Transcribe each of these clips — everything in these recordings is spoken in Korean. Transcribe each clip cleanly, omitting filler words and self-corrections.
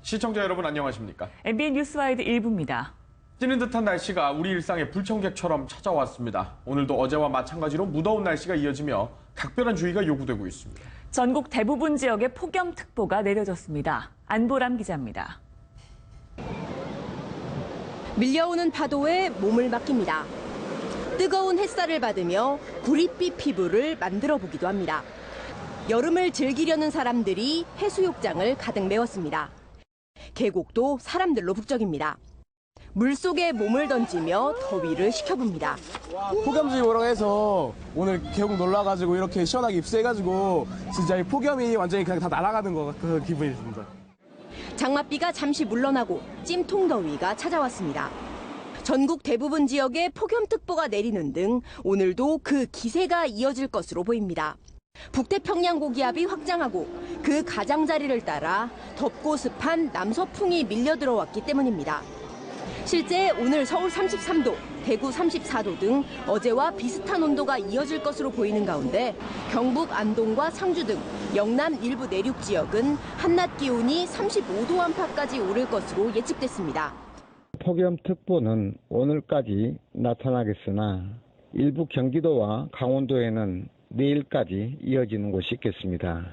시청자 여러분 안녕하십니까? MBN 뉴스와이드 1부입니다. 찌는 듯한 날씨가 우리 일상의 불청객처럼 찾아왔습니다. 오늘도 어제와 마찬가지로 무더운 날씨가 이어지며 각별한 주의가 요구되고 있습니다. 전국 대부분 지역에 폭염특보가 내려졌습니다. 안보람 기자입니다. 밀려오는 파도에 몸을 맡깁니다. 뜨거운 햇살을 받으며 구릿빛 피부를 만들어 보기도 합니다. 여름을 즐기려는 사람들이 해수욕장을 가득 메웠습니다. 계곡도 사람들로 북적입니다. 물속에 몸을 던지며 더위를 식혀봅니다. 폭염주의 오라고 해서 오늘 계곡 놀러가지고 이렇게 시원하게 입수해가지고 진짜 이 폭염이 완전히 그냥 다 날아가는 것 같은 기분이 듭니다. 장맛비가 잠시 물러나고 찜통 더위가 찾아왔습니다. 전국 대부분 지역에 폭염특보가 내리는 등 오늘도 그 기세가 이어질 것으로 보입니다. 북태평양 고기압이 확장하고 그 가장자리를 따라 덥고 습한 남서풍이 밀려 들어왔기 때문입니다. 실제 오늘 서울 33도, 대구 34도 등 어제와 비슷한 온도가 이어질 것으로 보이는 가운데 경북 안동과 상주 등 영남 일부 내륙 지역은 한낮 기온이 35도 안팎까지 오를 것으로 예측됐습니다. 폭염특보는 오늘까지 나타나겠으나 일부 경기도와 강원도에는 내일까지 이어지는 곳이 있겠습니다.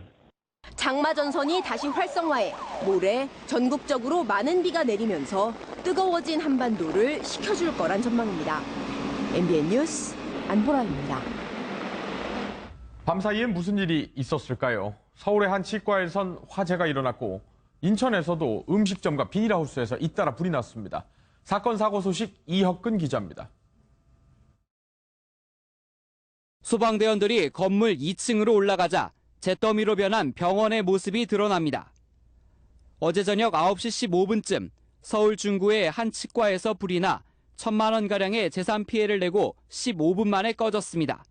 장마 전선이 다시 활성화해 모레 전국적으로 많은 비가 내리면서 뜨거워진 한반도를 식혀줄 거란 전망입니다. MBN 뉴스 안보라입니다. 밤사이에 무슨 일이 있었을까요? 서울의 한 치과에선 화재가 일어났고 인천에서도 음식점과 비닐하우스에서 잇따라 불이 났습니다. 사건 사고 소식 이혁근 기자입니다. 소방대원들이 건물 2층으로 올라가자 잿더미로 변한 병원의 모습이 드러납니다. 어제 저녁 9시 15분쯤 서울 중구의 한 치과에서 불이 나 1,000만 원가량의 재산 피해를 내고 15분 만에 꺼졌습니다.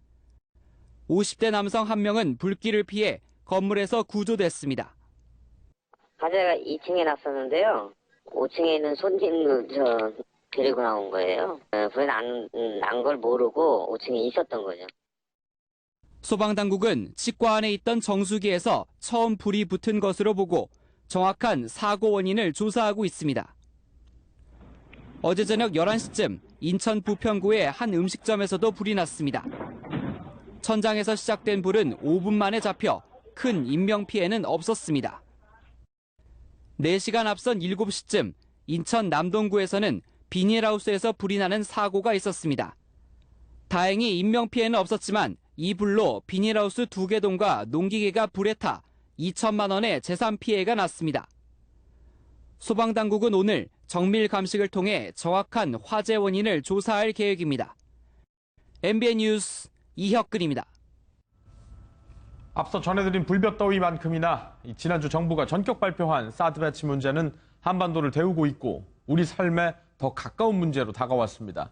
50대 남성 한 명은 불길을 피해 건물에서 구조됐습니다. 화재가 2층에 났었는데요. 5층에 있는 손님 데리고 나온 거예요. 불이 난 걸 모르고 5층에 있었던 거죠. 소방당국은 치과 안에 있던 정수기에서 처음 불이 붙은 것으로 보고 정확한 사고 원인을 조사하고 있습니다. 어제 저녁 11시쯤 인천 부평구의 한 음식점에서도 불이 났습니다. 천장에서 시작된 불은 5분 만에 잡혀 큰 인명피해는 없었습니다. 4시간 앞선 7시쯤 인천 남동구에서는 비닐하우스에서 불이 나는 사고가 있었습니다. 다행히 인명피해는 없었지만 이 불로 비닐하우스 2개 동과 농기계가 불에 타 2천만 원의 재산 피해가 났습니다. 소방당국은 오늘 정밀 감식을 통해 정확한 화재 원인을 조사할 계획입니다. MBN 뉴스 이혁근입니다. 앞서 전해드린 불볕더위만큼이나 지난주 정부가 전격 발표한 사드 배치 문제는 한반도를 데우고 있고 우리 삶에 더 가까운 문제로 다가왔습니다.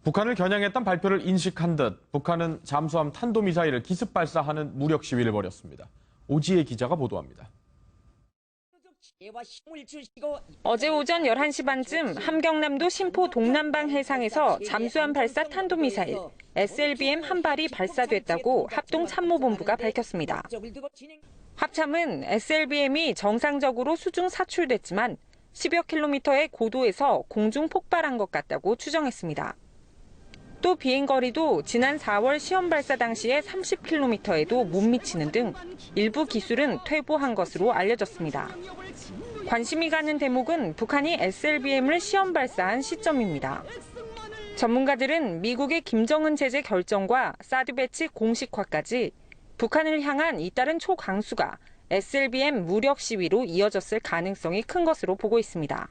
북한을 겨냥했던 발표를 인식한 듯 북한은 잠수함 탄도미사일을 기습 발사하는 무력 시위를 벌였습니다. 오지혜 기자가 보도합니다. 어제 오전 11시 반쯤 함경남도 신포 동남방 해상에서 잠수함 발사 탄도미사일 SLBM 한 발이 발사됐다고 합동참모본부가 밝혔습니다. 합참은 SLBM이 정상적으로 수중 사출됐지만 10여 킬로미터의 고도에서 공중 폭발한 것 같다고 추정했습니다. 또 비행거리도 지난 4월 시험 발사 당시의 30km에도 못 미치는 등 일부 기술은 퇴보한 것으로 알려졌습니다. 관심이 가는 대목은 북한이 SLBM을 시험 발사한 시점입니다. 전문가들은 미국의 김정은 제재 결정과 사드 배치 공식화까지 북한을 향한 잇따른 초강수가 SLBM 무력 시위로 이어졌을 가능성이 큰 것으로 보고 있습니다.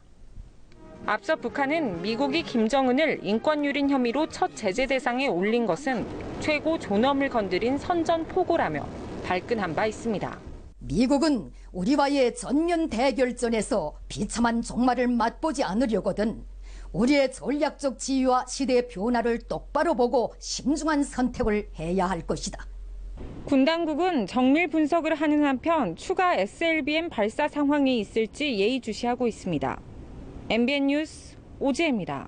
앞서 북한은 미국이 김정은을 인권유린 혐의로 첫 제재 대상에 올린 것은 최고 존엄을 건드린 선전포고라며 발끈한 바 있습니다. 미국은 우리와의 전면 대결전에서 비참한 종말을 맛보지 않으려거든 우리의 전략적 지위와 시대의 변화를 똑바로 보고 신중한 선택을 해야 할 것이다. 군 당국은 정밀 분석을 하는 한편 추가 SLBM 발사 상황이 있을지 예의주시하고 있습니다. MBN 뉴스 오지혜입니다.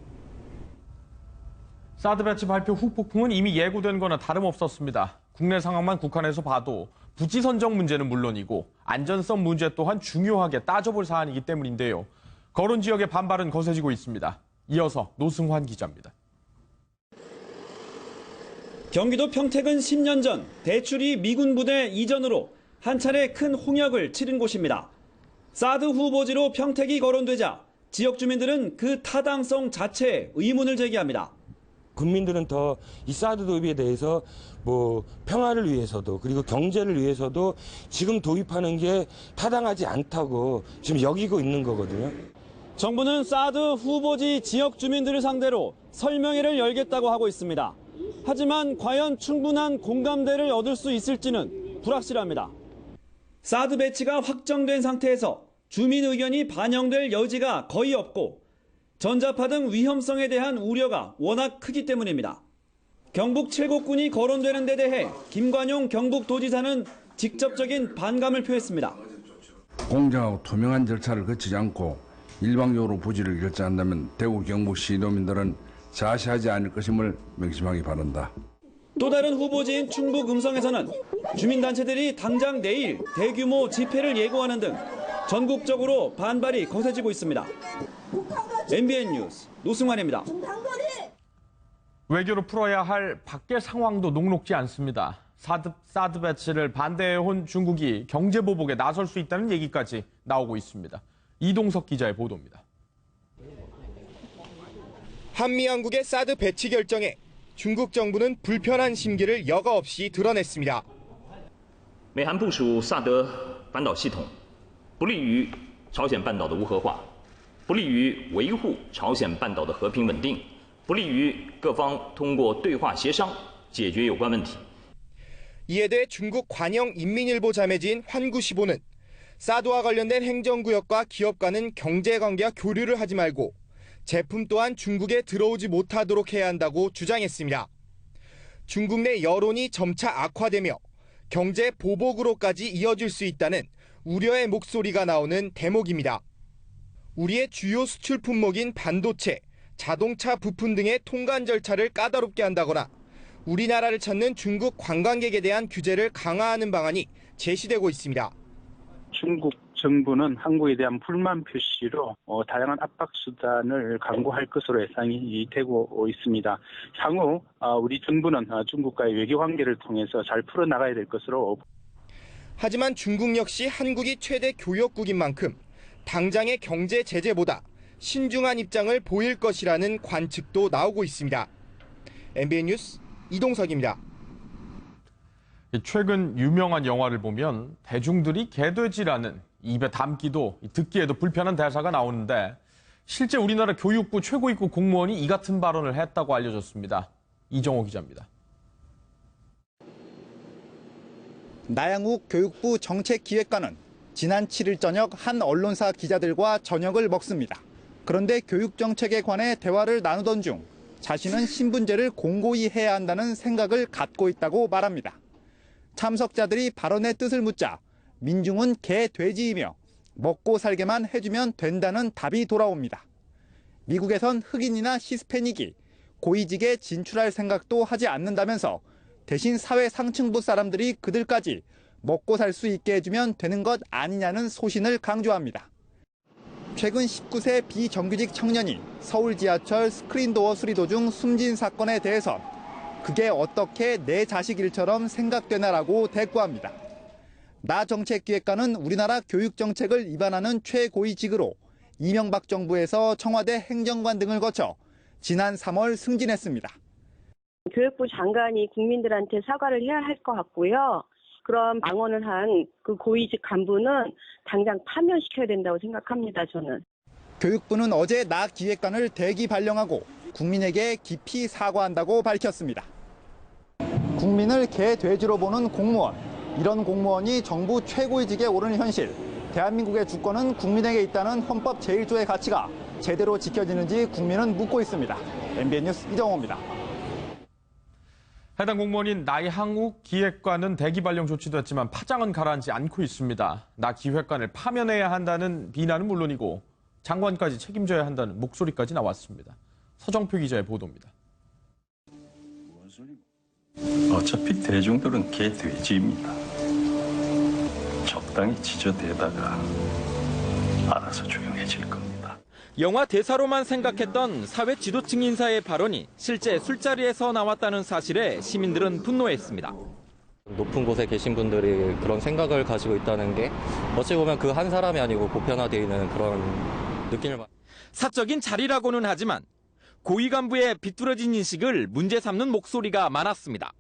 사드 배치 발표 후 폭풍은 이미 예고된 거나 다름없었습니다. 국내 상황만 국한해서 봐도 부지 선정 문제는 물론이고 안전성 문제 또한 중요하게 따져볼 사안이기 때문인데요. 거론 지역의 반발은 거세지고 있습니다. 이어서 노승환 기자입니다. 경기도 평택은 10년 전 대출이 미군 부대 이전으로 한 차례 큰 홍역을 치른 곳입니다. 사드 후보지로 평택이 거론되자 지역 주민들은 그 타당성 자체에 의문을 제기합니다. 국민들은 더 이 사드 도입에 대해서 평화를 위해서도 그리고 경제를 위해서도 지금 도입하는 게 타당하지 않다고 지금 여기고 있는 거거든요. 정부는 사드 후보지 지역 주민들을 상대로 설명회를 열겠다고 하고 있습니다. 하지만 과연 충분한 공감대를 얻을 수 있을지는 불확실합니다. 사드 배치가 확정된 상태에서 주민 의견이 반영될 여지가 거의 없고 전자파 등 위험성에 대한 우려가 워낙 크기 때문입니다. 경북 7곡군이 거론되는 데 대해 김관용 경북도지사는 직접적인 반감을 표했습니다. 공정하고 투명한 절차를 거치지 않고 일방적으로 부지를 결정한다면 대구 경북 시도민들은 자시하지 않을 것임을 명심하기 바란다. 또 다른 후보지인 충북 음성에서는 주민단체들이 당장 내일 대규모 집회를 예고하는 등 전국적으로 반발이 거세지고 있습니다. MBN 뉴스 노승환입니다. 외교로 풀어야 할 밖의 상황도 녹록지 않습니다. 사드 배치를 반대해온 중국이 경제 보복에 나설 수 있다는 얘기까지 나오고 있습니다. 이동석 기자의 보도입니다. 한미양국의 사드 배치 결정에 중국 정부는 불편한 심기를 여과 없이 드러냈습니다. 美韩部署萨德反导系统，不利于朝鲜半岛的无核化，不利于维护朝鲜半岛的和平稳定，不利于各方通过对话协商解决有关问题。 이에 대해 중국 관영 인민일보 자매지인 환구시보는 사드와 관련된 행정구역과 기업과는 경제관계와 교류를 하지 말고 제품 또한 중국에 들어오지 못하도록 해야 한다고 주장했습니다. 중국 내 여론이 점차 악화되며 경제 보복으로까지 이어질 수 있다는 우려의 목소리가 나오는 대목입니다. 우리의 주요 수출 품목인 반도체, 자동차 부품 등의 통관 절차를 까다롭게 한다거나 우리나라를 찾는 중국 관광객에 대한 규제를 강화하는 방안이 제시되고 있습니다. 중국 정부는 한국에 대한 불만 표시로 다양한 압박 수단을 강구할 것으로 예상이 되고 있습니다. 향후 우리 정부는 중국과의 외교 관계를 통해서 잘 풀어나가야 될 것으로. 하지만 중국 역시 한국이 최대 교역국인 만큼 당장의 경제 제재보다 신중한 입장을 보일 것이라는 관측도 나오고 있습니다. MBN 뉴스 이동석입니다. 최근 유명한 영화를 보면 대중들이 개돼지라는 입에 담기도 듣기에도 불편한 대사가 나오는데 실제 우리나라 교육부 최고위급 공무원이 이 같은 발언을 했다고 알려졌습니다. 이정호 기자입니다. 나양욱 교육부 정책기획관은 지난 7일 저녁 한 언론사 기자들과 저녁을 먹습니다. 그런데 교육정책에 관해 대화를 나누던 중 자신은 신분제를 공고히 해야 한다는 생각을 갖고 있다고 말합니다. 참석자들이 발언의 뜻을 묻자 민중은 개, 돼지이며 먹고 살게만 해주면 된다는 답이 돌아옵니다. 미국에선 흑인이나 히스패닉이 고위직에 진출할 생각도 하지 않는다면서 대신 사회 상층부 사람들이 그들까지 먹고 살 수 있게 해주면 되는 것 아니냐는 소신을 강조합니다. 최근 19세 비정규직 청년이 서울 지하철 스크린도어 수리도 중 숨진 사건에 대해선 그게 어떻게 내 자식 일처럼 생각되나라고 대꾸합니다. 나 정책기획관은 우리나라 교육정책을 위반하는 최고위직으로 이명박 정부에서 청와대 행정관 등을 거쳐 지난 3월 승진했습니다. 교육부 장관이 국민들한테 사과를 해야 할 것 같고요. 그런 망언을 한 그 고위직 간부는 당장 파면시켜야 된다고 생각합니다, 저는. 교육부는 어제 나 기획관을 대기 발령하고 국민에게 깊이 사과한다고 밝혔습니다. 국민을 개, 돼지로 보는 공무원. 이런 공무원이 정부 최고위직에 오르는 현실. 대한민국의 주권은 국민에게 있다는 헌법 제1조의 가치가 제대로 지켜지는지 국민은 묻고 있습니다. MBN 뉴스 이정호입니다. 해당 공무원인 나양욱 기획관은 대기 발령 조치도 했지만 파장은 가라앉지 않고 있습니다. 나 기획관을 파면해야 한다는 비난은 물론이고 장관까지 책임져야 한다는 목소리까지 나왔습니다. 서정표 기자의 보도입니다. 어차피 대중들은 개, 돼지입니다. 적당히 지저대다가 알아서 조용해질 겁니다. 영화 대사로만 생각했던 사회 지도층 인사의 발언이 실제 술자리에서 나왔다는 사실에 시민들은 분노했습니다. 높은 곳에 계신 분들이 그런 생각을 가지고 있다는 게 어찌 보면 그 한 사람이 아니고 보편화되어 있는 그런 느낌을 사적인 자리라고는 하지만 고위 간부의 비뚤어진 인식을 문제 삼는 목소리가 많았습니다.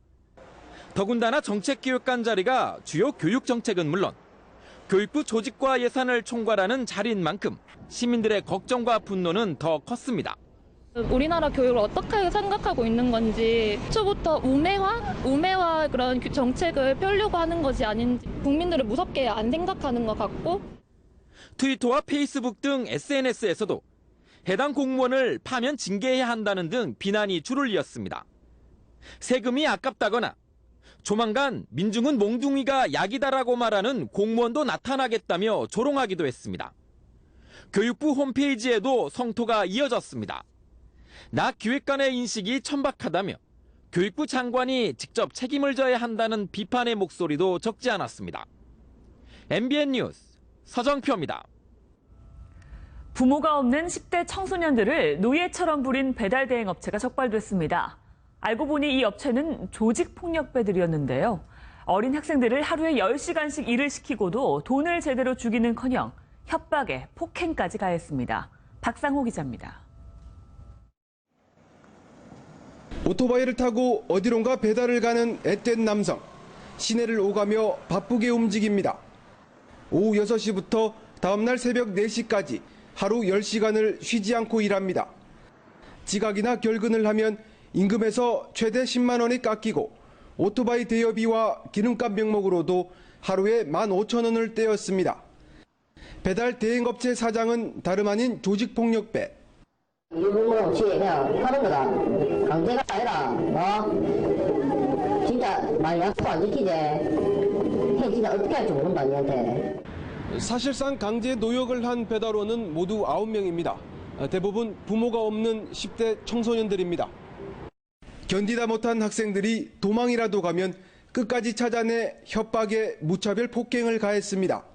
더군다나 정책기획관 자리가 주요 교육 정책은 물론 교육부 조직과 예산을 총괄하는 자리인 만큼 시민들의 걱정과 분노는 더 컸습니다. 우리나라 교육을 어떻게 생각하고 있는 건지 초부터 우매화 그런 정책을 펴려고 하는 것이 아닌지 국민들을 무섭게 안 생각하는 것 같고 트위터와 페이스북 등 SNS에서도 해당 공무원을 파면 징계해야 한다는 등 비난이 줄을 이었습니다. 세금이 아깝다거나 조만간 민중은 몽둥이가 약이다라고 말하는 공무원도 나타나겠다며 조롱하기도 했습니다. 교육부 홈페이지에도 성토가 이어졌습니다. 나 기획관의 인식이 천박하다며 교육부 장관이 직접 책임을 져야 한다는 비판의 목소리도 적지 않았습니다. MBN 뉴스 서정표입니다. 부모가 없는 10대 청소년들을 노예처럼 부린 배달 대행 업체가 적발됐습니다. 알고 보니 이 업체는 조직폭력배들이었는데요. 어린 학생들을 하루에 10시간씩 일을 시키고도 돈을 제대로 주기는커녕 협박에 폭행까지 가했습니다. 박상호 기자입니다. 오토바이를 타고 어디론가 배달을 가는 앳된 남성. 시내를 오가며 바쁘게 움직입니다. 오후 6시부터 다음날 새벽 4시까지 하루 10시간을 쉬지 않고 일합니다. 지각이나 결근을 하면 임금에서 최대 10만 원이 깎이고 오토바이 대여비와 기름값 명목으로도 하루에 15,000원을 떼었습니다. 배달 대행업체 사장은 다름 아닌 조직폭력배. 일부러 없이 그냥 하는 거다. 강제가 아니라 진짜 말 약속 안 지키지. 해 진짜 어떻게 할지 모른다 니한테. 사실상 강제 노역을 한 배달원은 모두 9명입니다. 대부분 부모가 없는 10대 청소년들입니다. 견디다 못한 학생들이 도망이라도 가면 끝까지 찾아내 협박에 무차별 폭행을 가했습니다.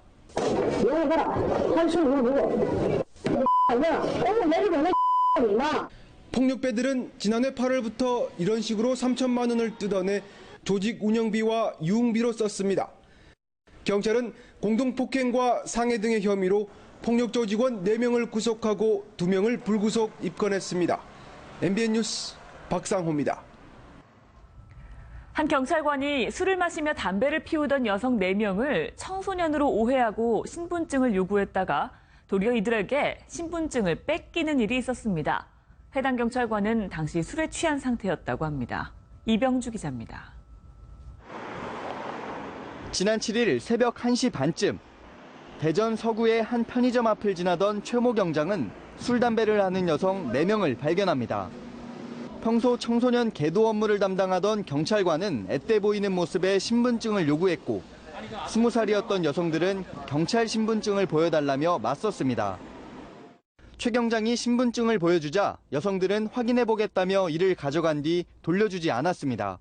폭력배들은 지난해 8월부터 이런 식으로 3천만 원을 뜯어내 조직 운영비와 유흥비로 썼습니다. 경찰은 공동폭행과 상해 등의 혐의로 폭력조 직원 4명을 구속하고 2명을 불구속 입건했습니다. MBN 뉴스 박상호입니다. 한 경찰관이 술을 마시며 담배를 피우던 여성 4명을 청소년으로 오해하고 신분증을 요구했다가 도리어 이들에게 신분증을 뺏기는 일이 있었습니다. 해당 경찰관은 당시 술에 취한 상태였다고 합니다. 이병주 기자입니다. 지난 7일 새벽 1시 반쯤 대전 서구의 한 편의점 앞을 지나던 최모 경장은 술, 담배를 하는 여성 4명을 발견합니다. 평소 청소년 계도 업무를 담당하던 경찰관은 앳돼 보이는 모습에 신분증을 요구했고 20살이었던 여성들은 경찰 신분증을 보여달라며 맞섰습니다. 최 경장이 신분증을 보여주자 여성들은 확인해보겠다며 이를 가져간 뒤 돌려주지 않았습니다.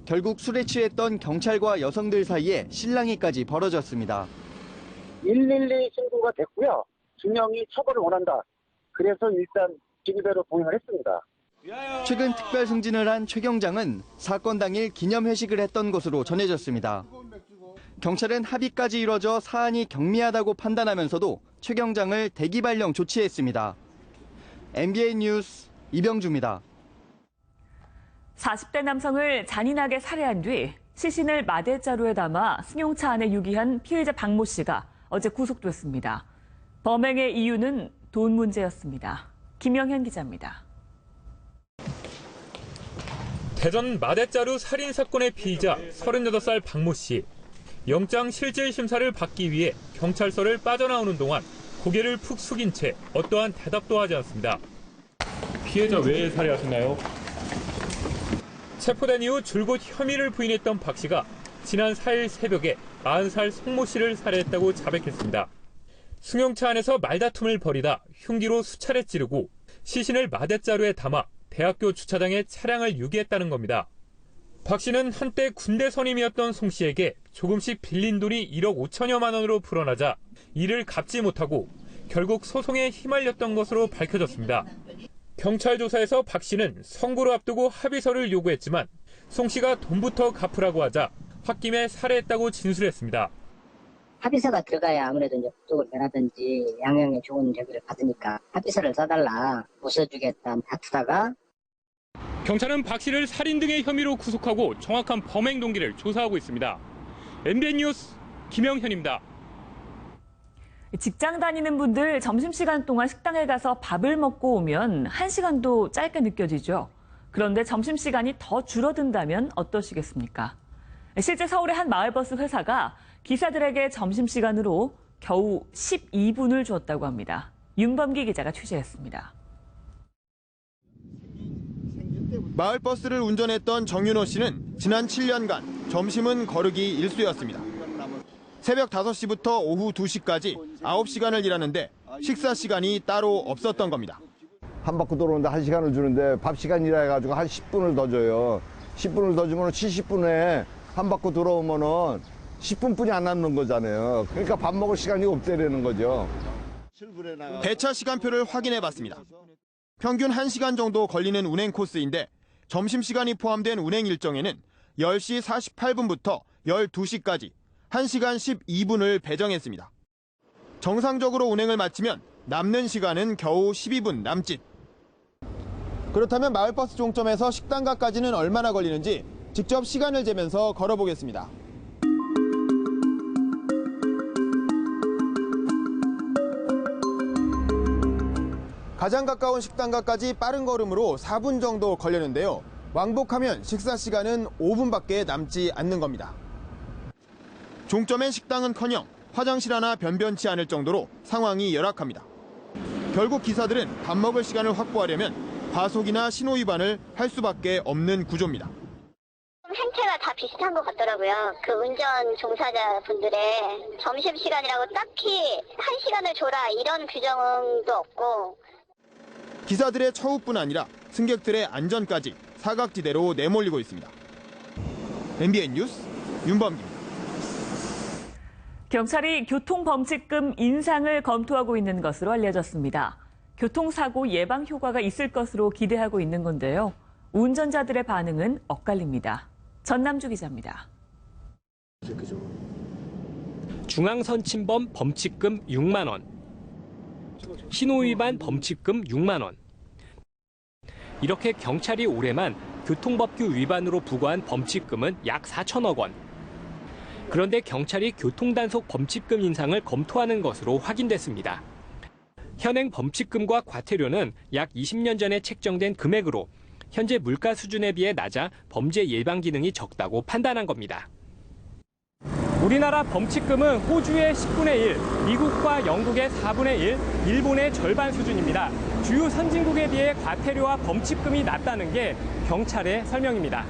결국 술에 취했던 경찰과 여성들 사이에 실랑이까지 벌어졌습니다. 112 신고가 됐고요. 분명히 처벌을 원한다. 그래서 일단 지그대로 동행을 했습니다. 최근 특별 승진을 한 최 경장은 사건 당일 기념회식을 했던 것으로 전해졌습니다. 경찰은 합의까지 이뤄져 사안이 경미하다고 판단하면서도 최 경장을 대기 발령 조치했습니다. MBN 뉴스 이병주입니다. 40대 남성을 잔인하게 살해한 뒤 시신을 마대자루에 담아 승용차 안에 유기한 피의자 박모 씨가 어제 구속됐습니다. 범행의 이유는 돈 문제였습니다. 김영현 기자입니다. 대전 마대자루 살인사건의 피의자 38살 박모 씨. 영장 실질 심사를 받기 위해 경찰서를 빠져나오는 동안 고개를 푹 숙인 채 어떠한 대답도 하지 않습니다. 피해자 왜 살해하셨나요? 체포된 이후 줄곧 혐의를 부인했던 박 씨가 지난 4일 새벽에 40살 송모 씨를 살해했다고 자백했습니다. 승용차 안에서 말다툼을 벌이다 흉기로 수차례 찌르고 시신을 마대자루에 담아 대학교 주차장에 차량을 유기했다는 겁니다. 박 씨는 한때 군대 선임이었던 송 씨에게 조금씩 빌린 돈이 1억 5천여만 원으로 불어나자 이를 갚지 못하고 결국 소송에 휘말렸던 것으로 밝혀졌습니다. 경찰 조사에서 박 씨는 선고를 앞두고 합의서를 요구했지만 송 씨가 돈부터 갚으라고 하자 홧김에 살해했다고 진술했습니다. 합의서가 들어가야 아무래도 이제 부족을 면하든지 양형에 좋은 저기를 받으니까 합의서를 써달라, 못 써주겠다 다투다가 경찰은 박 씨를 살인 등의 혐의로 구속하고 정확한 범행 동기를 조사하고 있습니다. MBN 뉴스 김영현입니다. 직장 다니는 분들 점심시간 동안 식당에 가서 밥을 먹고 오면 1시간도 짧게 느껴지죠. 그런데 점심시간이 더 줄어든다면 어떠시겠습니까? 실제 서울의 한 마을버스 회사가 기사들에게 점심시간으로 겨우 12분을 줬다고 합니다. 윤범기 기자가 취재했습니다. 마을버스를 운전했던 정윤호 씨는 지난 7년간 점심은 거르기 일쑤였습니다. 새벽 5시부터 오후 2시까지 9시간을 일하는데 식사 시간이 따로 없었던 겁니다. 한 바퀴 돌아오는데 1시간을 주는데 밥 시간이라 해가지고 한 10분을 더 줘요. 10분을 더 주면 70분에 한 바퀴 돌아오면은 10분뿐이 안 남는 거잖아요. 그러니까 밥 먹을 시간이 없다는 거죠. 배차 시간표를 확인해 봤습니다. 평균 1시간 정도 걸리는 운행 코스인데 점심시간이 포함된 운행 일정에는 10시 48분부터 12시까지 1시간 12분을 배정했습니다. 정상적으로 운행을 마치면 남는 시간은 겨우 12분 남짓. 그렇다면 마을버스 종점에서 식당가까지는 얼마나 걸리는지 직접 시간을 재면서 걸어보겠습니다. 가장 가까운 식당가까지 빠른 걸음으로 4분 정도 걸렸는데요. 왕복하면 식사 시간은 5분밖에 남지 않는 겁니다. 종점의 식당은커녕 화장실 하나 변변치 않을 정도로 상황이 열악합니다. 결국 기사들은 밥 먹을 시간을 확보하려면 과속이나 신호 위반을 할 수밖에 없는 구조입니다. 행태가 다 비슷한 것 같더라고요. 그 운전 종사자분들의 점심시간이라고 딱히 1시간을 줘라 이런 규정도 없고 기사들의 처우뿐 아니라 승객들의 안전까지 사각지대로 내몰리고 있습니다. MBN 뉴스 윤범기입니다. 경찰이 교통범칙금 인상을 검토하고 있는 것으로 알려졌습니다. 교통사고 예방 효과가 있을 것으로 기대하고 있는 건데요. 운전자들의 반응은 엇갈립니다. 전남주 기자입니다. 중앙선 침범 범칙금 6만 원, 신호위반 범칙금 6만 원. 이렇게 경찰이 올해만 교통법규 위반으로 부과한 범칙금은 약 4천억 원. 그런데 경찰이 교통단속 범칙금 인상을 검토하는 것으로 확인됐습니다. 현행 범칙금과 과태료는 약 20년 전에 책정된 금액으로 현재 물가 수준에 비해 낮아 범죄 예방 기능이 적다고 판단한 겁니다. 우리나라 범칙금은 호주의 10분의 1, 미국과 영국의 4분의 1, 일본의 절반 수준입니다. 주요 선진국에 비해 과태료와 범칙금이 낮다는 게 경찰의 설명입니다.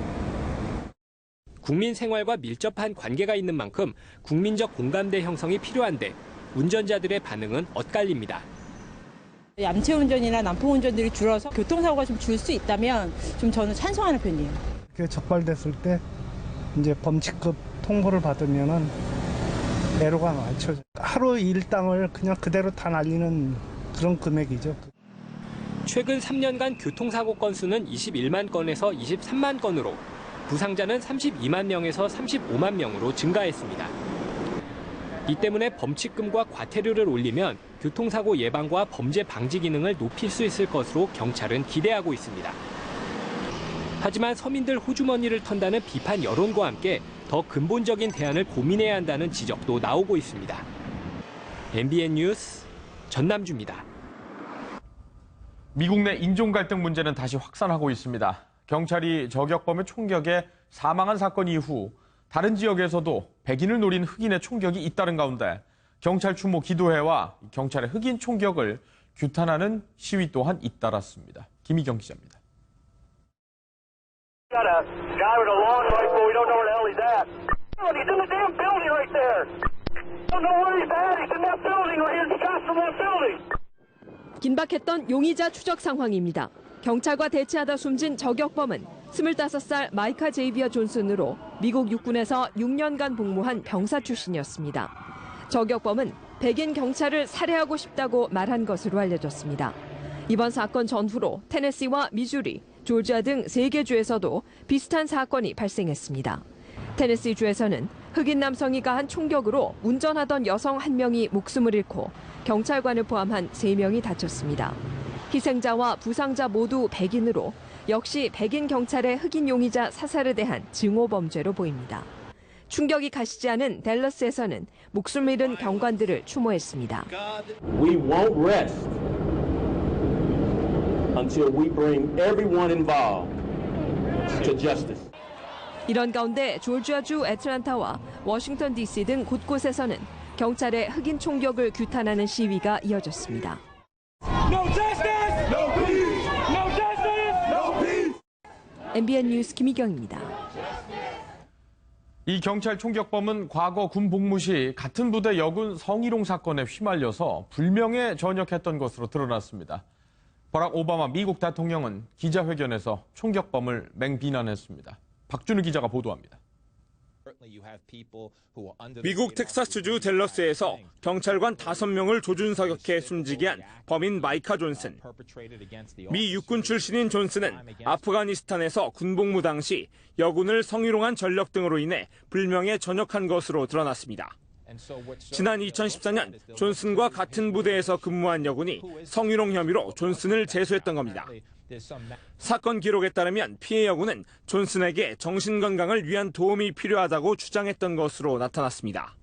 국민 생활과 밀접한 관계가 있는 만큼 국민적 공감대 형성이 필요한데 운전자들의 반응은 엇갈립니다. 얌체 운전이나 난폭 운전들이 줄어서 교통사고가 좀 줄 수 있다면 좀 저는 찬성하는 편이에요. 그게 적발됐을 때 이제 범칙금 통보를 받으면은 애로가 많죠. 하루 일당을 그냥 그대로 다 날리는 그런 금액이죠. 최근 3년간 교통사고 건수는 21만 건에서 23만 건으로 부상자는 32만 명에서 35만 명으로 증가했습니다. 이 때문에 범칙금과 과태료를 올리면 교통사고 예방과 범죄 방지 기능을 높일 수 있을 것으로 경찰은 기대하고 있습니다. 하지만 서민들 호주머니를 턴다는 비판 여론과 함께 더 근본적인 대안을 고민해야 한다는 지적도 나오고 있습니다. MBN 뉴스 전남주입니다. 미국 내 인종 갈등 문제는 다시 확산하고 있습니다. 경찰이 저격범의 총격에 사망한 사건 이후 다른 지역에서도 백인을 노린 흑인의 총격이 잇따른 가운데 경찰 추모 기도회와 경찰의 흑인 총격을 규탄하는 시위 또한 잇따랐습니다. 김희경 기자입니다. 긴박했던 용의자 추적 상황입니다. 경찰과 대치하다 숨진 저격범은 25살 마이카 제이비어 존슨으로 미국 육군에서 6년간 복무한 병사 출신이었습니다. 저격범은 백인 경찰을 살해하고 싶다고 말한 것으로 알려졌습니다. 이번 사건 전후로 테네시와 미주리, 조지아 등 3개 주에서도 비슷한 사건이 발생했습니다. 테네시주에서는 흑인 남성이 가한 총격으로 운전하던 여성 1명이 목숨을 잃고 경찰관을 포함한 3명이 다쳤습니다. 희생자와 부상자 모두 백인으로 역시 백인 경찰의 흑인 용의자 사살에 대한 증오범죄로 보입니다. 충격이 가시지 않은 댈러스에서는 목숨을 잃은 경관들을 추모했습니다. We won't rest until we bring everyone involved to justice. 이런 가운데 조지아주 애틀랜타와 워싱턴 DC 등 곳곳에서는 경찰의 흑인 총격을 규탄하는 시위가 이어졌습니다. No justice! No peace! No justice! No peace! MBN 뉴스 김희경입니다. 이 경찰 총격범은 과거 군 복무 시 같은 부대 여군 성희롱 사건에 휘말려서 불명예 전역했던 것으로 드러났습니다. 버락 오바마 미국 대통령은 기자회견에서 총격범을 맹비난했습니다. 박준우 기자가 보도합니다. 미국 텍사스주 댈러스에서 경찰관 5명을 조준사격해 숨지게 한 범인 마이카 존슨. 미 육군 출신인 존슨은 아프가니스탄에서 군복무 당시 여군을 성희롱한 전력 등으로 인해 불명예 전역한 것으로 드러났습니다. 지난 2014년 존슨과 같은 부대에서 근무한 여군이 성희롱 혐의로 존슨을 제소했던 겁니다. 사건 기록에 따르면 피해 여군은 존슨에게 정신건강을 위한 도움이 필요하다고 주장했던 것으로 나타났습니다.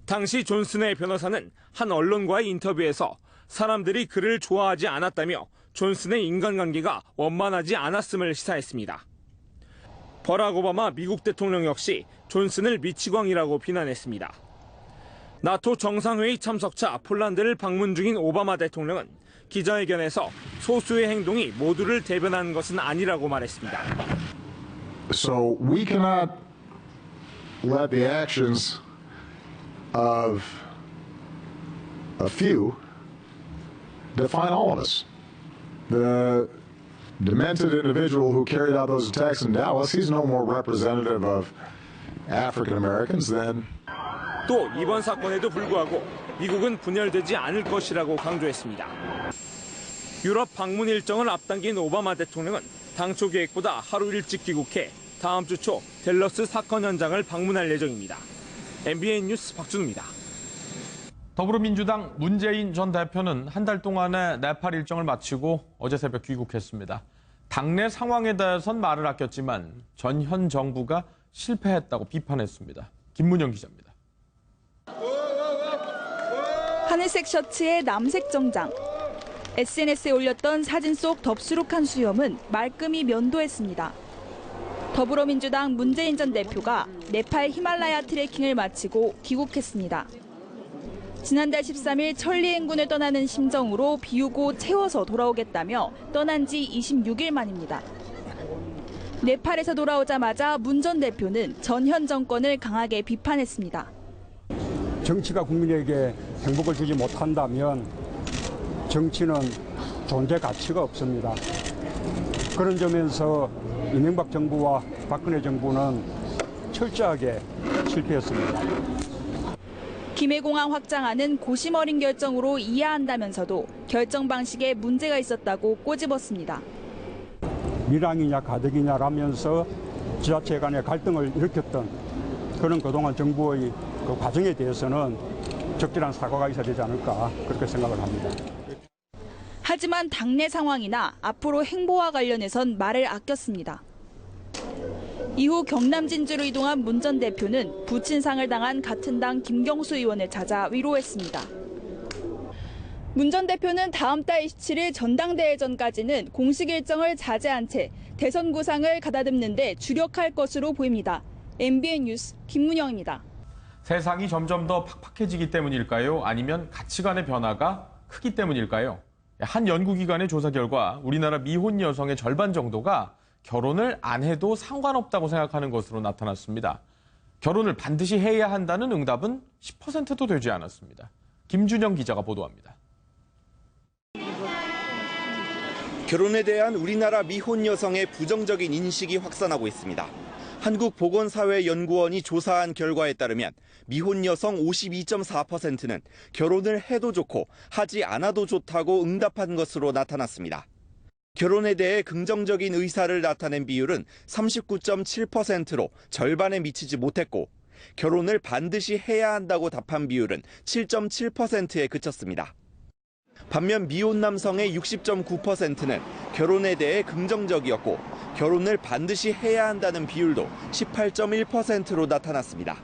당시 존슨의 변호사는 한 언론과의 인터뷰에서 사람들이 그를 좋아하지 않았다며 존슨의 인간관계가 원만하지 않았음을 시사했습니다. 버락 오바마 미국 대통령 역시 존슨을 미치광이라고 비난했습니다. 나토 정상회의 참석차 폴란드를 방문 중인 오바마 대통령은 기자회견에서 소수의 행동이 모두를 대변한 것은 아니라고 말했습니다. So we cannot let the actions of a few define all of us. The demented individual who carried out those attacks in Dallas, he's no more representative of African Americans than. 또 이번 사건에도 불구하고 미국은 분열되지 않을 것이라고 강조했습니다. 유럽 방문 일정을 앞당긴 오바마 대통령은 당초 계획보다 하루 일찍 귀국해 다음 주 초 댈러스 사건 현장을 방문할 예정입니다. MBN 뉴스 박준우입니다. 더불어민주당 문재인 전 대표는 한 달 동안의 네팔 일정을 마치고 어제 새벽 귀국했습니다. 당내 상황에 대해선 말을 아꼈지만 전 현 정부가 실패했다고 비판했습니다. 김문영 기자입니다. 하늘색 셔츠에 남색 정장. SNS에 올렸던 사진 속 덥수룩한 수염은 말끔히 면도했습니다. 더불어민주당 문재인 전 대표가 네팔 히말라야 트레킹을 마치고 귀국했습니다. 지난달 13일 천리행군을 떠나는 심정으로 비우고 채워서 돌아오겠다며 떠난 지 26일 만입니다. 네팔에서 돌아오자마자 문 전 대표는 전현 정권을 강하게 비판했습니다. 정치가 국민에게 행복을 주지 못한다면 정치는 존재 가치가 없습니다. 그런 점에서 이명박 정부와 박근혜 정부는 철저하게 실패했습니다. 김해공항 확장안은 고심 어린 결정으로 이해한다면서도 결정 방식에 문제가 있었다고 꼬집었습니다. 밀항이냐 가덕이냐라면서 지자체 간의 갈등을 일으켰던 그런 그동안 정부의 그 과정에 대해서는 적절한 사과가 있어야 되지 않을까 그렇게 생각을 합니다. 하지만 당내 상황이나 앞으로 행보와 관련해선 말을 아꼈습니다. 이후 경남 진주로 이동한 문 전 대표는 부친상을 당한 같은 당 김경수 의원을 찾아 위로했습니다. 문 전 대표는 다음 달 27일 전당대회 전까지는 공식 일정을 자제한 채 대선 구상을 가다듬는 데 주력할 것으로 보입니다. MBN 뉴스 김문영입니다. 세상이 점점 더 팍팍해지기 때문일까요? 아니면 가치관의 변화가 크기 때문일까요? 한 연구기관의 조사 결과 우리나라 미혼 여성의 절반 정도가 결혼을 안 해도 상관없다고 생각하는 것으로 나타났습니다. 결혼을 반드시 해야 한다는 응답은 10%도 되지 않았습니다. 김준영 기자가 보도합니다. 결혼에 대한 우리나라 미혼 여성의 부정적인 인식이 확산하고 있습니다. 한국보건사회연구원이 조사한 결과에 따르면 미혼 여성 52.4%는 결혼을 해도 좋고 하지 않아도 좋다고 응답한 것으로 나타났습니다. 결혼에 대해 긍정적인 의사를 나타낸 비율은 39.7%로 절반에 미치지 못했고 결혼을 반드시 해야 한다고 답한 비율은 7.7%에 그쳤습니다. 반면 미혼 남성의 60.9%는 결혼에 대해 긍정적이었고 결혼을 반드시 해야 한다는 비율도 18.1%로 나타났습니다.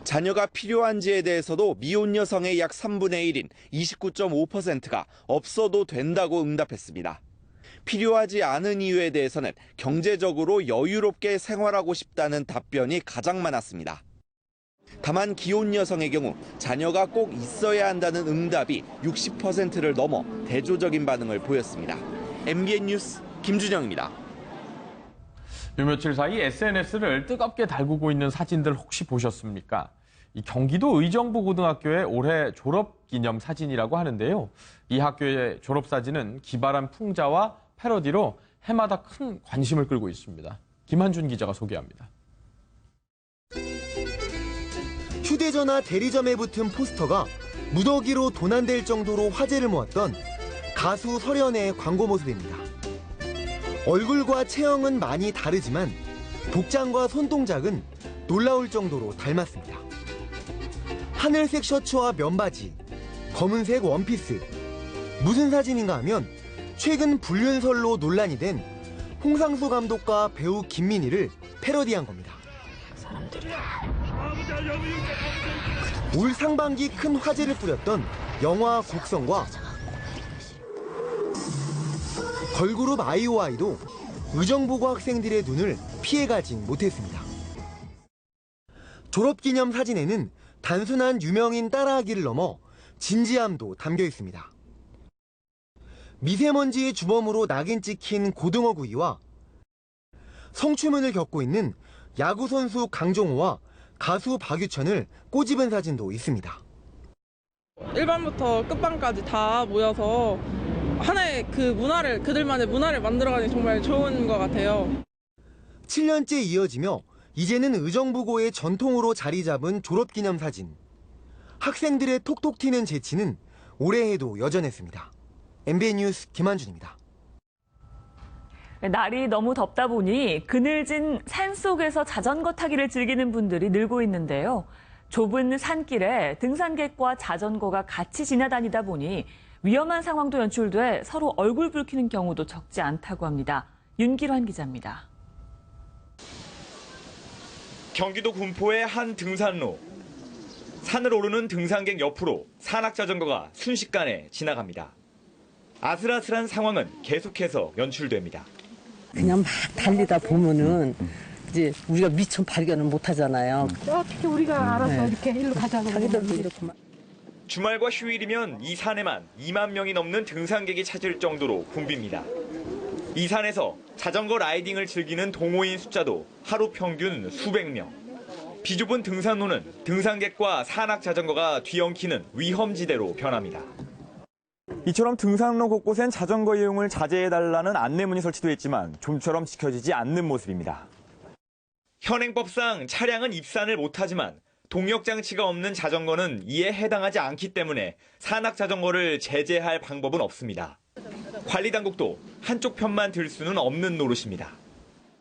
자녀가 필요한지에 대해서도 미혼 여성의 약 3분의 1인 29.5%가 없어도 된다고 응답했습니다. 필요하지 않은 이유에 대해서는 경제적으로 여유롭게 생활하고 싶다는 답변이 가장 많았습니다. 다만 기혼 여성의 경우 자녀가 꼭 있어야 한다는 응답이 60%를 넘어 대조적인 반응을 보였습니다. MBN 뉴스 김준영입니다. 요 며칠 사이 SNS를 뜨겁게 달구고 있는 사진들 혹시 보셨습니까? 이 경기도 의정부 고등학교의 올해 졸업기념 사진이라고 하는데요. 이 학교의 졸업사진은 기발한 풍자와 패러디로 해마다 큰 관심을 끌고 있습니다. 김한준 기자가 소개합니다. 휴대전화 대리점에 붙은 포스터가 무더기로 도난될 정도로 화제를 모았던 가수 설현의 광고 모습입니다. 얼굴과 체형은 많이 다르지만 복장과 손동작은 놀라울 정도로 닮았습니다. 하늘색 셔츠와 면바지, 검은색 원피스. 무슨 사진인가 하면 최근 불륜설로 논란이 된 홍상수 감독과 배우 김민희를 패러디한 겁니다. 올 상반기 큰 화제를 뿌렸던 영화 곡성과 걸그룹 아이오아이도 의정부고 학생들의 눈을 피해가진 못했습니다. 졸업기념 사진에는 단순한 유명인 따라하기를 넘어 진지함도 담겨 있습니다. 미세먼지의 주범으로 낙인 찍힌 고등어구이와 성추문을 겪고 있는 야구선수 강정호와 가수 박유천을 꼬집은 사진도 있습니다. 1반부터 끝반까지 다 모여서 하나의 그들만의 문화를 만들어가는 게 정말 좋은 것 같아요. 7년째 이어지며 이제는 의정부고의 전통으로 자리 잡은 졸업기념 사진. 학생들의 톡톡 튀는 재치는 올해에도 여전했습니다. MBN 뉴스 김한준입니다. 날이 너무 덥다 보니 그늘진 산속에서 자전거 타기를 즐기는 분들이 늘고 있는데요. 좁은 산길에 등산객과 자전거가 같이 지나다니다 보니 위험한 상황도 연출돼 서로 얼굴 붉히는 경우도 적지 않다고 합니다. 윤기환 기자입니다. 경기도 군포의 한 등산로. 산을 오르는 등산객 옆으로 산악자전거가 순식간에 지나갑니다. 아슬아슬한 상황은 계속해서 연출됩니다. 그냥 막 달리다 보면은 이제 우리가 미처 발견을 못 하잖아요. 어떻게 우리가 알아서 이렇게 일로 가자고. 자기들도 이렇게만. 주말과 휴일이면 이 산에만 2만 명이 넘는 등산객이 찾을 정도로 붐빕니다. 이 산에서 자전거 라이딩을 즐기는 동호인 숫자도 하루 평균 수백 명. 비좁은 등산로는 등산객과 산악자전거가 뒤엉키는 위험지대로 변합니다. 이처럼 등산로 곳곳엔 자전거 이용을 자제해달라는 안내문이 설치돼 있지만 좀처럼 지켜지지 않는 모습입니다. 현행법상 차량은 입산을 못하지만 동력장치가 없는 자전거는 이에 해당하지 않기 때문에 산악자전거를 제재할 방법은 없습니다. 관리당국도 한쪽 편만 들 수는 없는 노릇입니다.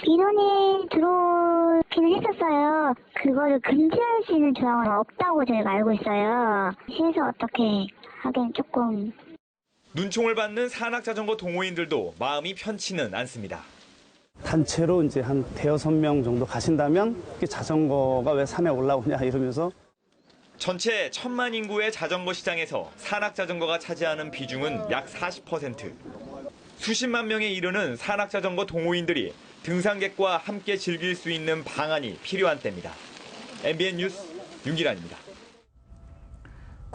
민원이 들어오기는 했었어요. 그거를 금지할 수 있는 조항은 없다고 저희가 알고 있어요. 시에서 어떻게 하긴 조금. 눈총을 받는 산악자전거 동호인들도 마음이 편치는 않습니다. 단체로 이제 한 대여섯 명 정도 가신다면 자전거가 왜 산에 올라오냐 이러면서 전체 1000만 인구의 자전거 시장에서 산악자전거가 차지하는 비중은 약 40%. 수십만 명에 이르는 산악자전거 동호인들이 등산객과 함께 즐길 수 있는 방안이 필요한 때입니다. MBN 뉴스 윤기란입니다.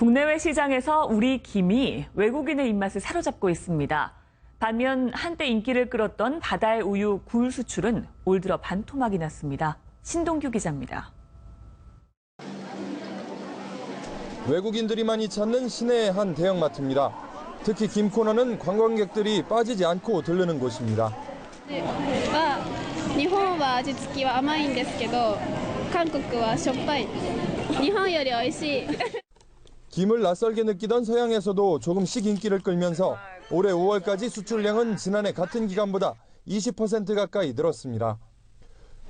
국내외 시장에서 우리 김이 외국인의 입맛을 사로잡고 있습니다. 반면 한때 인기를 끌었던 바다의 우유 굴 수출은 올 들어 반토막이 났습니다. 신동규 기자입니다. 외국인들이 많이 찾는 시내의 한 대형마트입니다. 특히 김코너는 관광객들이 빠지지 않고 들르는 곳입니다. 日本は味付きは甘いんですけど、韓国はしょっぱい。日本より美味しい。 김을 낯설게 느끼던 서양에서도 조금씩 인기를 끌면서 올해 5월까지 수출량은 지난해 같은 기간보다 20% 가까이 늘었습니다.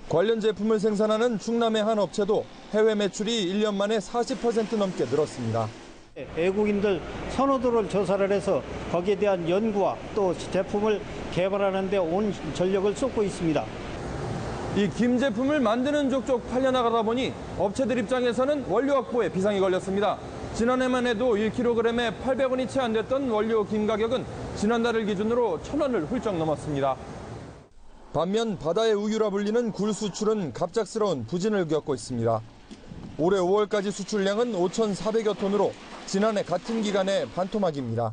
관련 제품을 생산하는 충남의 한 업체도 해외 매출이 1년 만에 40% 넘게 늘었습니다. 외국인들 선호도를 조사를 해서 거기에 대한 연구와 또 제품을 개발하는 데 온 전력을 쏟고 있습니다. 이 김 제품을 만드는 족족 팔려나가다 보니 업체들 입장에서는 원료 확보에 비상이 걸렸습니다. 지난해만 해도 1kg에 800원이 채 안 됐던 원료 김 가격은 지난달을 기준으로 1,000원을 훌쩍 넘었습니다. 반면 바다의 우유라 불리는 굴 수출은 갑작스러운 부진을 겪고 있습니다. 올해 5월까지 수출량은 5,400여 톤으로 지난해 같은 기간의 반토막입니다.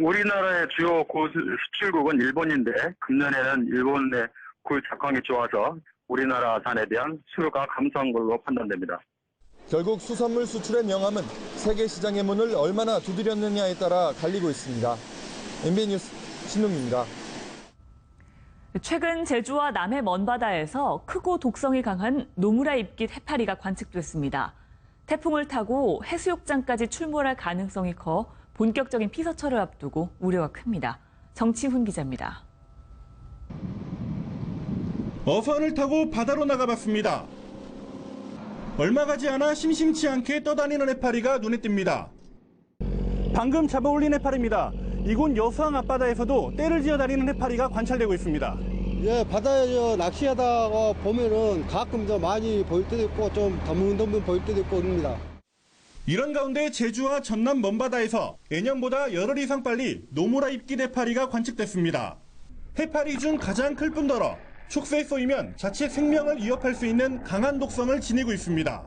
우리나라의 주요 굴 수출국은 일본인데 금년에는 일본의 굴 작황이 좋아서 우리나라 산에 대한 수요가 감소한 걸로 판단됩니다. 결국 수산물 수출의 명함은 세계 시장의 문을 얼마나 두드렸느냐에 따라 갈리고 있습니다. MBN 뉴스 신웅입니다. 최근 제주와 남해 먼바다에서 크고 독성이 강한 노무라 입깃 해파리가 관측됐습니다. 태풍을 타고 해수욕장까지 출몰할 가능성이 커 본격적인 피서철을 앞두고 우려가 큽니다. 정치훈 기자입니다. 어선을 타고 바다로 나가봤습니다. 얼마 가지 않아 심심치 않게 떠다니는 해파리가 눈에 띕니다. 방금 잡아올린 해파리입니다. 이곳 여수항 앞바다에서도 떼를 지어다니는 해파리가 관찰되고 있습니다. 예, 바다에 낚시하다가 보면은 가끔 좀 많이 보일 때도 있고 좀 드문드문 보일 때도 있고 그럽니다. 이런 가운데 제주와 전남 먼바다에서 예년보다 열흘 이상 빨리 노무라 입깃 해파리가 관측됐습니다. 해파리 중 가장 클 뿐더러 촉수에 쏘이면 자칫 생명을 위협할 수 있는 강한 독성을 지니고 있습니다.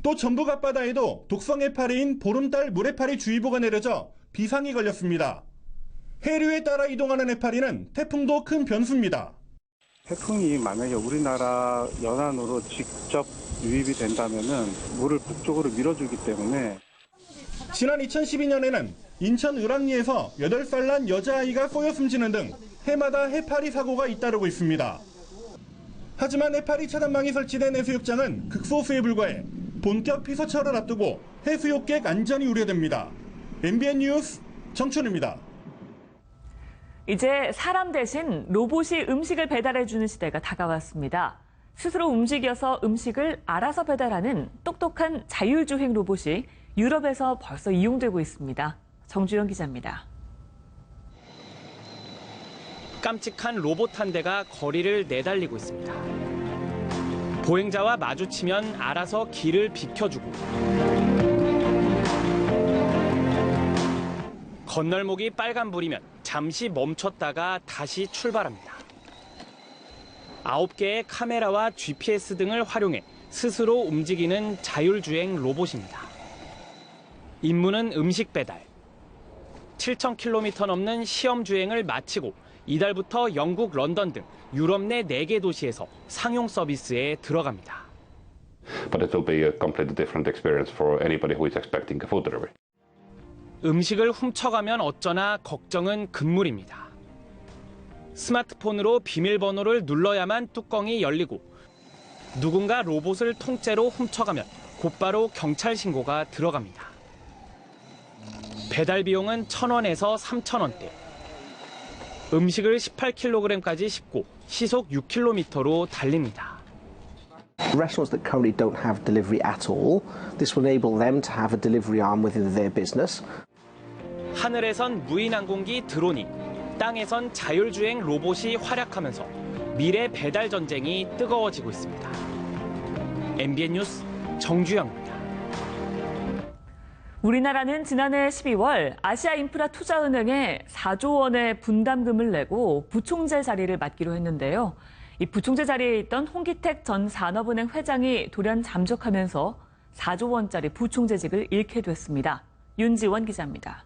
또 전북 앞바다에도 독성 해파리인 보름달 물해파리 주의보가 내려져 비상이 걸렸습니다. 해류에 따라 이동하는 해파리는 태풍도 큰 변수입니다. 태풍이 만약에 우리나라 연안으로 직접 유입이 된다면은 물을 북쪽으로 밀어주기 때문에 지난 2012년에는 인천 을왕리에서 8살 난 여자아이가 쏘여 숨지는 등 해마다 해파리 사고가 잇따르고 있습니다. 하지만 해파리 차단망이 설치된 해수욕장은 극소수에 불과해 본격 피서철을 앞두고 해수욕객 안전이 우려됩니다. MBN 뉴스 정춘우입니다. 이제 사람 대신 로봇이 음식을 배달해주는 시대가 다가왔습니다. 스스로 움직여서 음식을 알아서 배달하는 똑똑한 자율주행 로봇이 유럽에서 벌써 이용되고 있습니다. 정주영 기자입니다. 깜찍한 로봇 한 대가 거리를 내달리고 있습니다. 보행자와 마주치면 알아서 길을 비켜주고 건널목이 빨간불이면 잠시 멈췄다가 다시 출발합니다. 9개의 카메라와 GPS 등을 활용해 스스로 움직이는 자율주행 로봇입니다. 임무는 음식 배달. 7,000km 넘는 시험 주행을 마치고 이달부터 영국 런던 등 유럽 내 4개 도시에서 상용 서비스에 들어갑니다. But it will be a completely different experience for anybody who is expecting a food delivery. 음식을 훔쳐가면 어쩌나 걱정은 금물입니다. 스마트폰으로 비밀번호를 눌러야만 뚜껑이 열리고 누군가 로봇을 통째로 훔쳐가면 곧바로 경찰 신고가 들어갑니다. 배달 비용은 1,000원에서 3,000원대. 음식을 18kg까지 싣고 시속 6km로 달립니다. Restaurants that currently don't have delivery at all, this will enable them to have a delivery arm within their business. 하늘에선 무인항공기 드론이, 땅에선 자율주행 로봇이 활약하면서 미래 배달 전쟁이 뜨거워지고 있습니다. MBN 뉴스 정주영입니다. 우리나라는 지난해 12월 아시아인프라투자은행에 4조 원의 분담금을 내고 부총재 자리를 맡기로 했는데요. 이 부총재 자리에 있던 홍기택 전 산업은행 회장이 돌연 잠적하면서 4조 원짜리 부총재직을 잃게 됐습니다. 윤지원 기자입니다.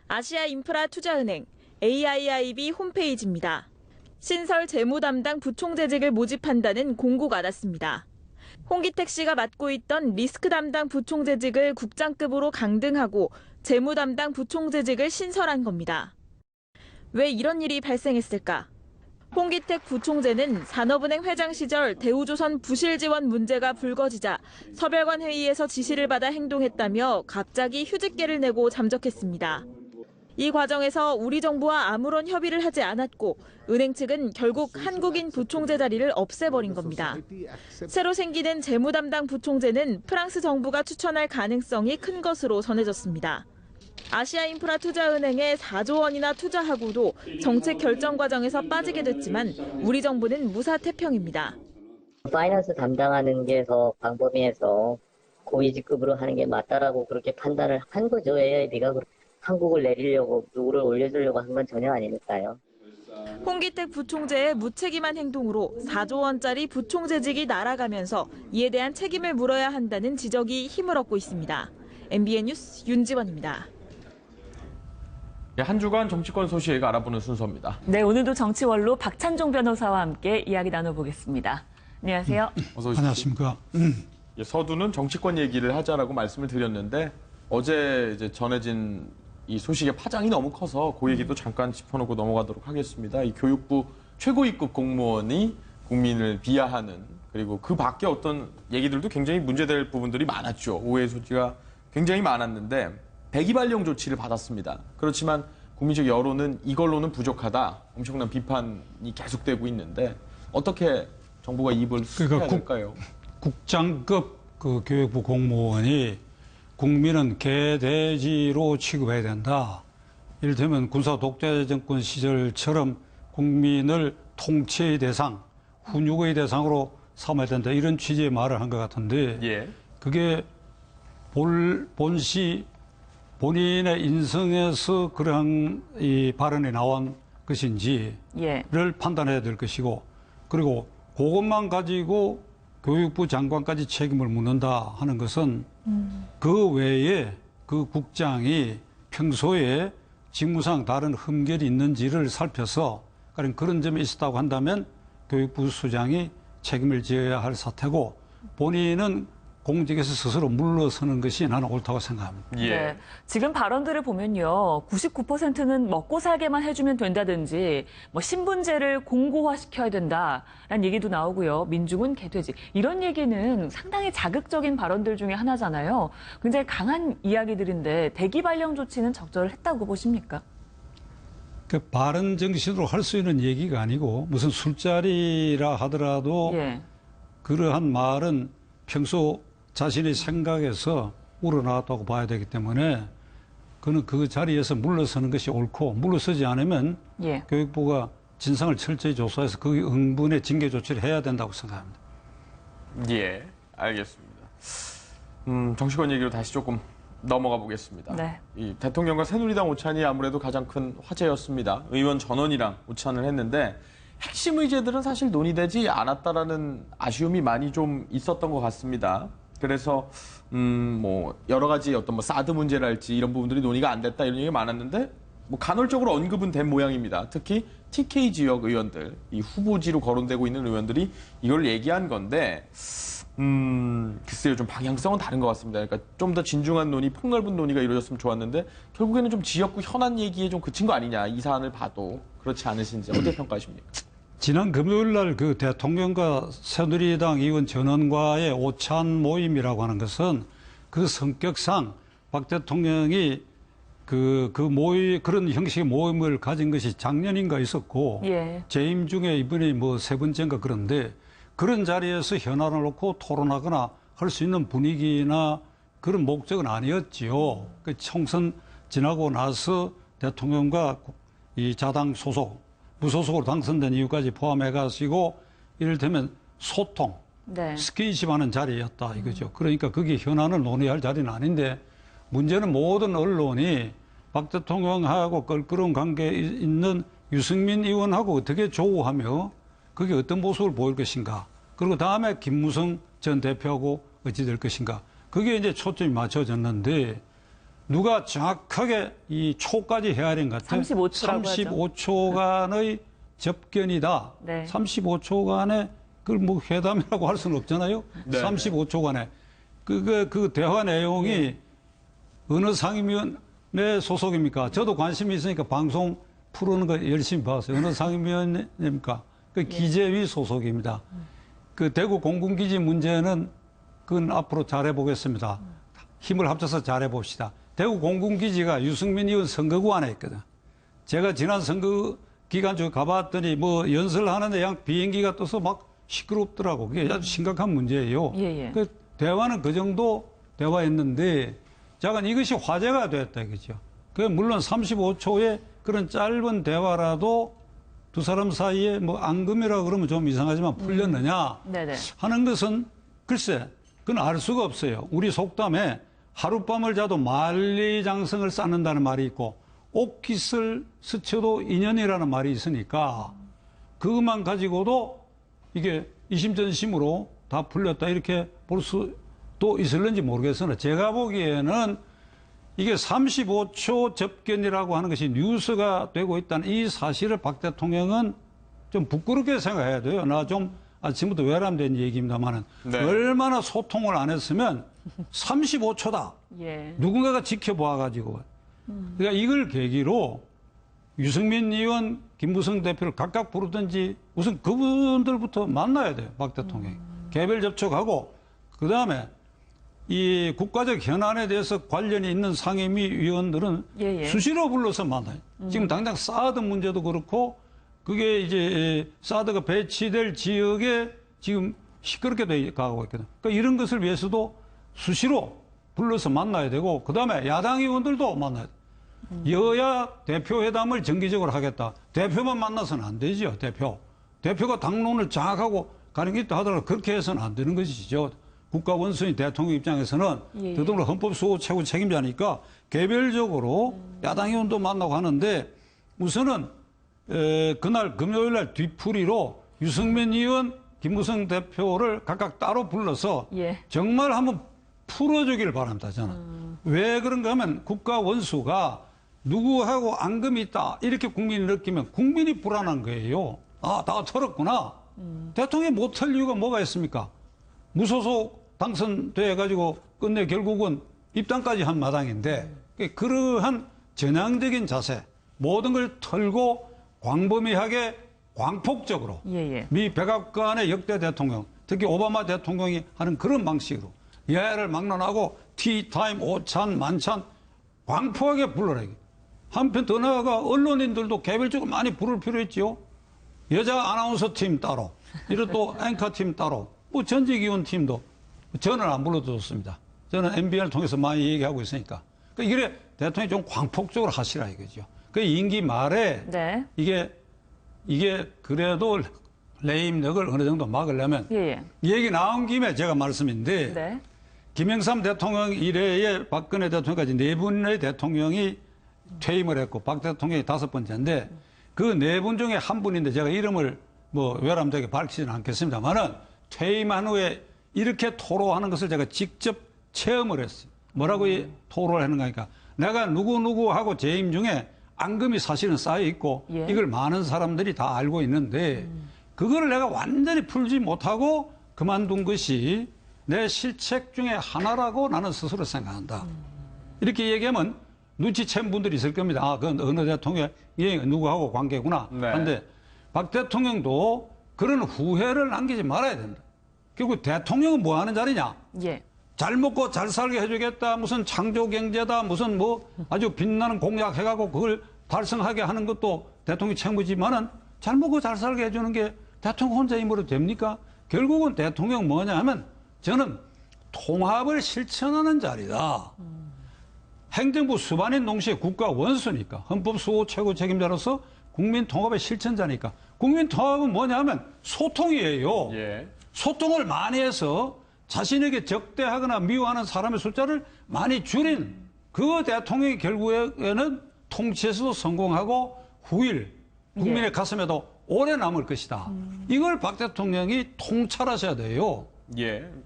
아시아인프라투자은행 AIIB 홈페이지입니다. 신설 재무 담당 부총재직을 모집한다는 공고가 났습니다. 홍기택 씨가 맡고 있던 리스크 담당 부총재직을 국장급으로 강등하고 재무 담당 부총재직을 신설한 겁니다. 왜 이런 일이 발생했을까? 홍기택 부총재는 산업은행 회장 시절 대우조선 부실 지원 문제가 불거지자 서별관 회의에서 지시를 받아 행동했다며 갑자기 휴직계를 내고 잠적했습니다. 이 과정에서 우리 정부와 아무런 협의를 하지 않았고 은행 측은 결국 한국인 부총재 자리를 없애버린 겁니다. 새로 생기는 재무 담당 부총재는 프랑스 정부가 추천할 가능성이 큰 것으로 전해졌습니다. 아시아인프라투자은행에 4조 원이나 투자하고도 정책 결정 과정에서 빠지게 됐지만 우리 정부는 무사태평입니다. 파이낸스 담당하는 게 더 광범위해서 고위직급으로 하는 게 맞다라고 그렇게 판단을 한 거죠. AIB가 한국을 내리려고 누구를 올려주려고 한 건 전혀 아니니까요. 홍기택 부총재의 무책임한 행동으로 4조 원짜리 부총재직이 날아가면서 이에 대한 책임을 물어야 한다는 지적이 힘을 얻고 있습니다. MBN 뉴스 윤지원입니다. 한 주간 정치권 소식 알아보는 순서입니다. 네, 오늘도 정치원로 박찬종 변호사와 함께 이야기 나눠보겠습니다. 안녕하세요. 어서 오십시오. 안녕하십니까. 서두는 정치권 얘기를 하자라고 말씀을 드렸는데 어제 이제 전해진 이 소식의 파장이 너무 커서 그 얘기도 잠깐 짚어놓고 넘어가도록 하겠습니다. 이 교육부 최고위급 공무원이 국민을 비하하는 그리고 그 밖에 어떤 얘기들도 굉장히 문제될 부분들이 많았죠. 오해 소지가 굉장히 많았는데 백이발령 조치를 받았습니다. 그렇지만 국민적 여론은 이걸로는 부족하다. 엄청난 비판이 계속되고 있는데 어떻게 정부가 입을 해야 될까요? 국장급 그 교육부 공무원이 국민은 개돼지로 취급해야 된다. 이를테면 군사 독재 정권 시절처럼 국민을 통치의 대상, 훈육의 대상으로 삼아야 된다. 이런 취지의 말을 한 것 같은데 그게 본시 본인의 인성에서 그러한 이 발언이 나온 것인지를 판단해야 될 것이고 그리고 그것만 가지고 교육부 장관까지 책임을 묻는다 하는 것은 그 외에 그 국장이 평소에 직무상 다른 흠결이 있는지를 살펴서 그런 점이 있었다고 한다면 교육부 수장이 책임을 져야 할 사태고 본인은 공직에서 스스로 물러서는 것이 나는 옳다고 생각합니다. 네, 지금 발언들을 보면요. 99%는 먹고 살게만 해주면 된다든지 뭐 신분제를 공고화시켜야 된다라는 얘기도 나오고요. 민중은 개돼지. 이런 얘기는 상당히 자극적인 발언들 중에 하나잖아요. 굉장히 강한 이야기들인데 대기발령 조치는 적절했다고 보십니까? 그 바른 정신으로 할 수 있는 얘기가 아니고 무슨 술자리라 하더라도 그러한 말은 평소 자신의 생각에서 우러나왔다고 봐야 되기 때문에 그는 그 자리에서 물러서는 것이 옳고 물러서지 않으면 교육부가 진상을 철저히 조사해서 그 응분의 징계 조치를 해야 된다고 생각합니다. 예, 알겠습니다. 정치권 얘기로 다시 조금 넘어가 보겠습니다. 이 대통령과 새누리당 오찬이 아무래도 가장 큰 화제였습니다. 의원 전원이랑 오찬을 했는데 핵심 의제들은 사실 논의되지 않았다라는 아쉬움이 많이 좀 있었던 것 같습니다. 그래서 뭐 여러 가지 어떤 뭐 사드 문제랄지 이런 부분들이 논의가 안 됐다 이런 얘기가 많았는데 뭐 간헐적으로 언급은 된 모양입니다. 특히 TK 지역 의원들, 이 후보지로 거론되고 있는 의원들이 이걸 얘기한 건데 글쎄요, 좀 방향성은 다른 것 같습니다. 그러니까 좀 더 진중한 논의, 폭넓은 논의가 이루어졌으면 좋았는데 결국에는 좀 지역구 현안 얘기에 좀 그친 거 아니냐, 이 사안을 봐도. 그렇지 않으신지 어떻게 평가하십니까? 지난 금요일 날 그 대통령과 새누리당 의원 전원과의 오찬 모임이라고 하는 것은 그 성격상 박 대통령이 그런 형식의 모임을 가진 것이 작년인가 있었고 재임 중에 이번에 뭐 세 번째인가 그런데 그런 자리에서 현안을 놓고 토론하거나 할 수 있는 분위기나 그런 목적은 아니었지요. 그 총선 지나고 나서 대통령과 이 자당 소속, 무소속으로 당선된 이유까지 포함해가지고 이를테면 소통, 스킨십하는 자리였다 이거죠. 그러니까 그게 현안을 논의할 자리는 아닌데 문제는 모든 언론이 박 대통령하고 껄끄러운 관계에 있는 유승민 의원하고 어떻게 조우하며 그게 어떤 모습을 보일 것인가. 그리고 다음에 김무성 전 대표하고 어찌 될 것인가. 그게 이제 초점이 맞춰졌는데 누가 정확하게 이 초까지 헤아린 것 같아요. 35초간의 접견이다. 35초간에 그걸 뭐 회담이라고 할 수는 없잖아요. 35초간에. 그 대화 내용이 어느 상이면 네, 소속입니까? 저도 관심이 있으니까 방송 풀어는 거 열심히 봤어요. 어느 상임위원입니까? 그 기재위 소속입니다. 그 대구 공군기지 문제는 그건 앞으로 잘해보겠습니다. 힘을 합쳐서 잘해봅시다. 대구 공군기지가 유승민 의원 선거구 안에 있거든. 제가 지난 선거 기간 중에 가봤더니 뭐 연설을 하는데 양 비행기가 떠서 막 시끄럽더라고. 그게 아주 심각한 문제예요. 그 대화는 그 정도 대화했는데, 자간 이것이 화제가 됐다 이거죠. 그 물론 35초의 그런 짧은 대화라도 두 사람 사이에 뭐 앙금이라 그러면 좀 이상하지만 풀렸느냐 하는 것은 글쎄 그건 알 수가 없어요. 우리 속담에 하룻밤을 자도 만리장성을 쌓는다는 말이 있고 옥깃을 스쳐도 인연이라는 말이 있으니까 그것만 가지고도 이게 이심전심으로 다 풀렸다 이렇게 볼 수도 있을는지 모르겠으나 제가 보기에는 이게 35초 접견이라고 하는 것이 뉴스가 되고 있다는 이 사실을 박 대통령은 좀 부끄럽게 생각해야 돼요. 나 좀 아침부터 외람된 얘기입니다만은 얼마나 소통을 안 했으면 35초다. 누군가가 지켜봐가지고. 그러니까 이걸 계기로 유승민 의원, 김무성 대표를 각각 부르든지 우선 그분들부터 만나야 돼요. 박 대통령이. 개별 접촉하고 그다음에 이 국가적 현안에 대해서 관련이 있는 상임위 위원들은 수시로 불러서 만나요. 지금 당장 사드 문제도 그렇고 그게 이제 사드가 배치될 지역에 지금 시끄럽게 돼 가고 있거든요. 그러니까 이런 것을 위해서도 수시로 불러서 만나야 되고 그다음에 야당 의원들도 만나야 돼요. 여야 대표회담을 정기적으로 하겠다. 대표만 만나서는 안 되죠. 대표가 당론을 장악하고 가는 게 있다 하더라도 그렇게 해서는 안 되는 것이죠. 국가 원수인 대통령 입장에서는 더더불어 헌법수호 최고 책임자니까 개별적으로 야당 의원도 만나고 하는데 우선은 그날 금요일 날 뒤풀이로 유승민 의원, 김무성 대표를 각각 따로 불러서 정말 한번 풀어주길 바랍니다. 저는. 왜 그런가 하면 국가 원수가 누구하고 앙금이 있다 이렇게 국민이 느끼면 국민이 불안한 거예요. 아, 다 털었구나. 대통령이 못할 이유가 뭐가 있습니까? 무소속 당선돼가지고 끝내 결국은 입당까지 한 마당인데 그러한 전향적인 자세 모든 걸 털고 광범위하게 광폭적으로 미 백악관의 역대 대통령 특히 오바마 대통령이 하는 그런 방식으로 여야를 막론하고 티타임, 오찬, 만찬 광폭하게 불러라. 한편 더 나아가 언론인들도 개별적으로 많이 부를 필요 있지요. 여자 아나운서 팀 따로, 이런 또 앵커 팀 따로, 뭐 전직위원 팀도 저는 안 불러도 좋습니다. 저는 MBN을 통해서 많이 얘기하고 있으니까. 그러니까 이래 대통령이 좀 광폭적으로 하시라 이거죠. 그 임기 말에 이게 그래도 레임력을 어느 정도 막으려면 얘기 나온 김에 제가 말씀인데 김영삼 대통령 이래에 박근혜 대통령까지 네 분의 대통령이 퇴임을 했고 박 대통령이 5번째인데 그 네 분 중에 한 분인데 제가 이름을 뭐 외람되게 밝히지는 않겠습니다만은 퇴임한 후에 이렇게 토로하는 것을 제가 직접 체험을 했어요. 뭐라고 토로를 하는 거니까 내가 누구누구하고 재임 중에 앙금이 사실은 쌓여 있고 이걸 많은 사람들이 다 알고 있는데 그거를 내가 완전히 풀지 못하고 그만둔 것이 내 실책 중에 하나라고 나는 스스로 생각한다. 이렇게 얘기하면 눈치챈 분들이 있을 겁니다. 아, 그건 어느 대통령이 누구하고 관계구나. 그런데 박 대통령도 그런 후회를 남기지 말아야 된다. 결국 대통령은 뭐 하는 자리냐? 잘 먹고 잘 살게 해주겠다. 무슨 창조경제다. 무슨 뭐 아주 빛나는 공약 해가고 그걸 달성하게 하는 것도 대통령 책무지만은 잘 먹고 잘 살게 해주는 게 대통령 혼자 힘으로 됩니까? 결국은 대통령 뭐냐 하면 저는 통합을 실천하는 자리다. 행정부 수반인 동시에 국가 원수니까 헌법 수호 최고 책임자로서 국민 통합의 실천자니까 국민 통합은 뭐냐 하면 소통이에요. 소통을 많이 해서 자신에게 적대하거나 미워하는 사람의 숫자를 많이 줄인 그 대통령이 결국에는 통치에서도 성공하고 후일 국민의 가슴에도 오래 남을 것이다. 이걸 박 대통령이 통찰하셔야 돼요.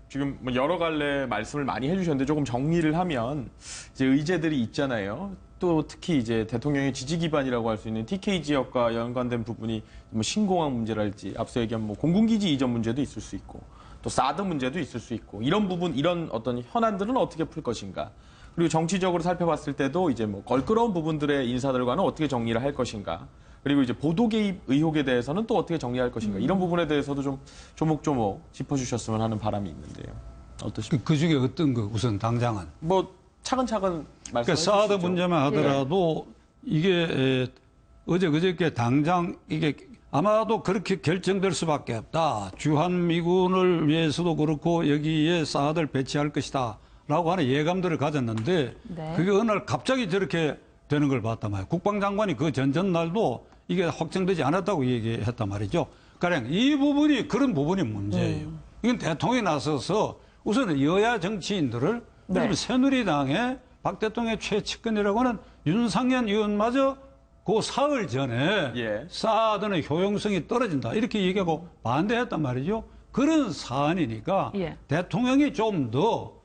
지금 뭐 여러 갈래 말씀을 많이 해주셨는데 조금 정리를 하면 이제 의제들이 있잖아요. 또 특히 이제 대통령의 지지 기반이라고 할 수 있는 TK 지역과 연관된 부분이 뭐 신공항 문제랄지 앞서 얘기한 뭐 공군기지 이전 문제도 있을 수 있고 또 사드 문제도 있을 수 있고 이런 부분 이런 어떤 현안들은 어떻게 풀 것인가. 그리고 정치적으로 살펴봤을 때도 이제 뭐 걸끄러운 부분들의 인사들과는 어떻게 정리를 할 것인가. 그리고 이제 보도 개입 의혹에 대해서는 또 어떻게 정리할 것인가. 이런 부분에 대해서도 좀 조목조목 짚어주셨으면 하는 바람이 있는데요. 어떠십니까? 그 중에 어떤 거 우선 당장은? 뭐 차근차근 말씀해 그러니까 주시죠. 사드 문제만 하더라도 이게 어제 그저께 당장 이게 아마도 그렇게 결정될 수밖에 없다. 주한미군을 위해서도 그렇고 여기에 사드를 배치할 것이다. 라고 하는 예감들을 가졌는데 네. 그게 어느 날 갑자기 저렇게 되는 걸 봤단 말이에요. 국방장관이 그 전날도 이게 확정되지 않았다고 얘기했단 말이죠. 가령 이 부분이 그런 부분이 문제예요. 이건 대통령이 나서서 우선 여야 정치인들을 그러면 새누리당의 박 대통령의 최측근이라고 하는 윤상현 의원마저 그 사흘 전에 사드는 효용성이 떨어진다 이렇게 얘기하고 반대했단 말이죠. 그런 사안이니까 대통령이 좀 더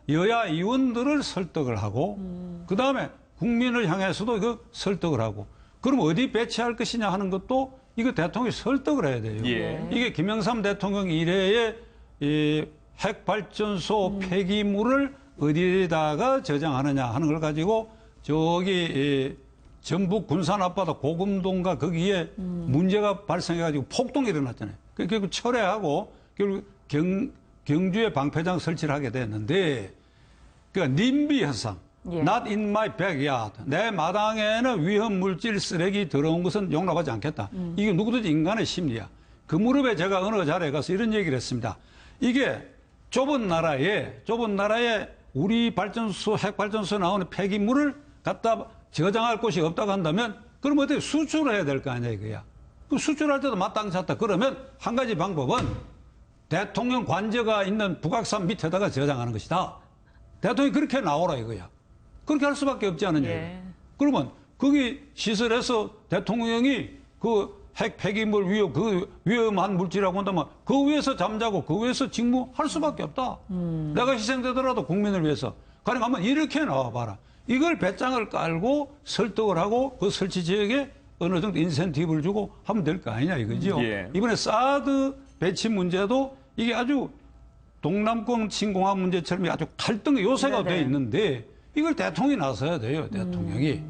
여야 의원들을 설득을 하고 그다음에 국민을 향해서도 그 설득을 하고 그럼 어디 배치할 것이냐 하는 것도 이거 대통령이 설득을 해야 돼요. 이게 김영삼 대통령 이래에 이 핵발전소 폐기물을 어디에다가 저장하느냐 하는 걸 가지고 저기 전북 군산 앞바다 고금동과 거기에 문제가 발생해가지고 폭동이 일어났잖아요. 결국 철회하고 결국 경주에 방패장 설치를 하게 됐는데 그러니까 님비 현상, not in my backyard. 내 마당에는 위험 물질 쓰레기 들어온 것은 용납하지 않겠다. 이게 누구든지 인간의 심리야. 그 무렵에 제가 어느 자리에 가서 이런 얘기를 했습니다. 이게 좁은 나라에 우리 발전소, 핵발전소에 나오는 폐기물을 갖다 저장할 곳이 없다고 한다면 그럼 어떻게 수출을 해야 될 거 아니야 이거야. 그 수출할 때도 마땅치 않다. 그러면 한 가지 방법은 대통령 관저가 있는 북악산 밑에다가 저장하는 것이다. 대통령이 그렇게 나오라 이거야. 그렇게 할 수밖에 없지 않느냐. 그러면 거기 시설에서 대통령이 그 핵 폐기물 위험한 물질이라고 한다면 그 위에서 잠자고 그 위에서 직무할 수밖에 없다. 내가 희생되더라도 국민을 위해서. 가령 한번 이렇게 나와봐라. 이걸 배짱을 깔고 설득을 하고 그 설치 지역에 어느 정도 인센티브를 주고 하면 될 거 아니냐 이거죠. 이번에 사드 배치 문제도 이게 아주 동남권 신공항 문제처럼 아주 갈등의 요새가 돼 있는데 이걸 대통령이 나서야 돼요. 대통령이.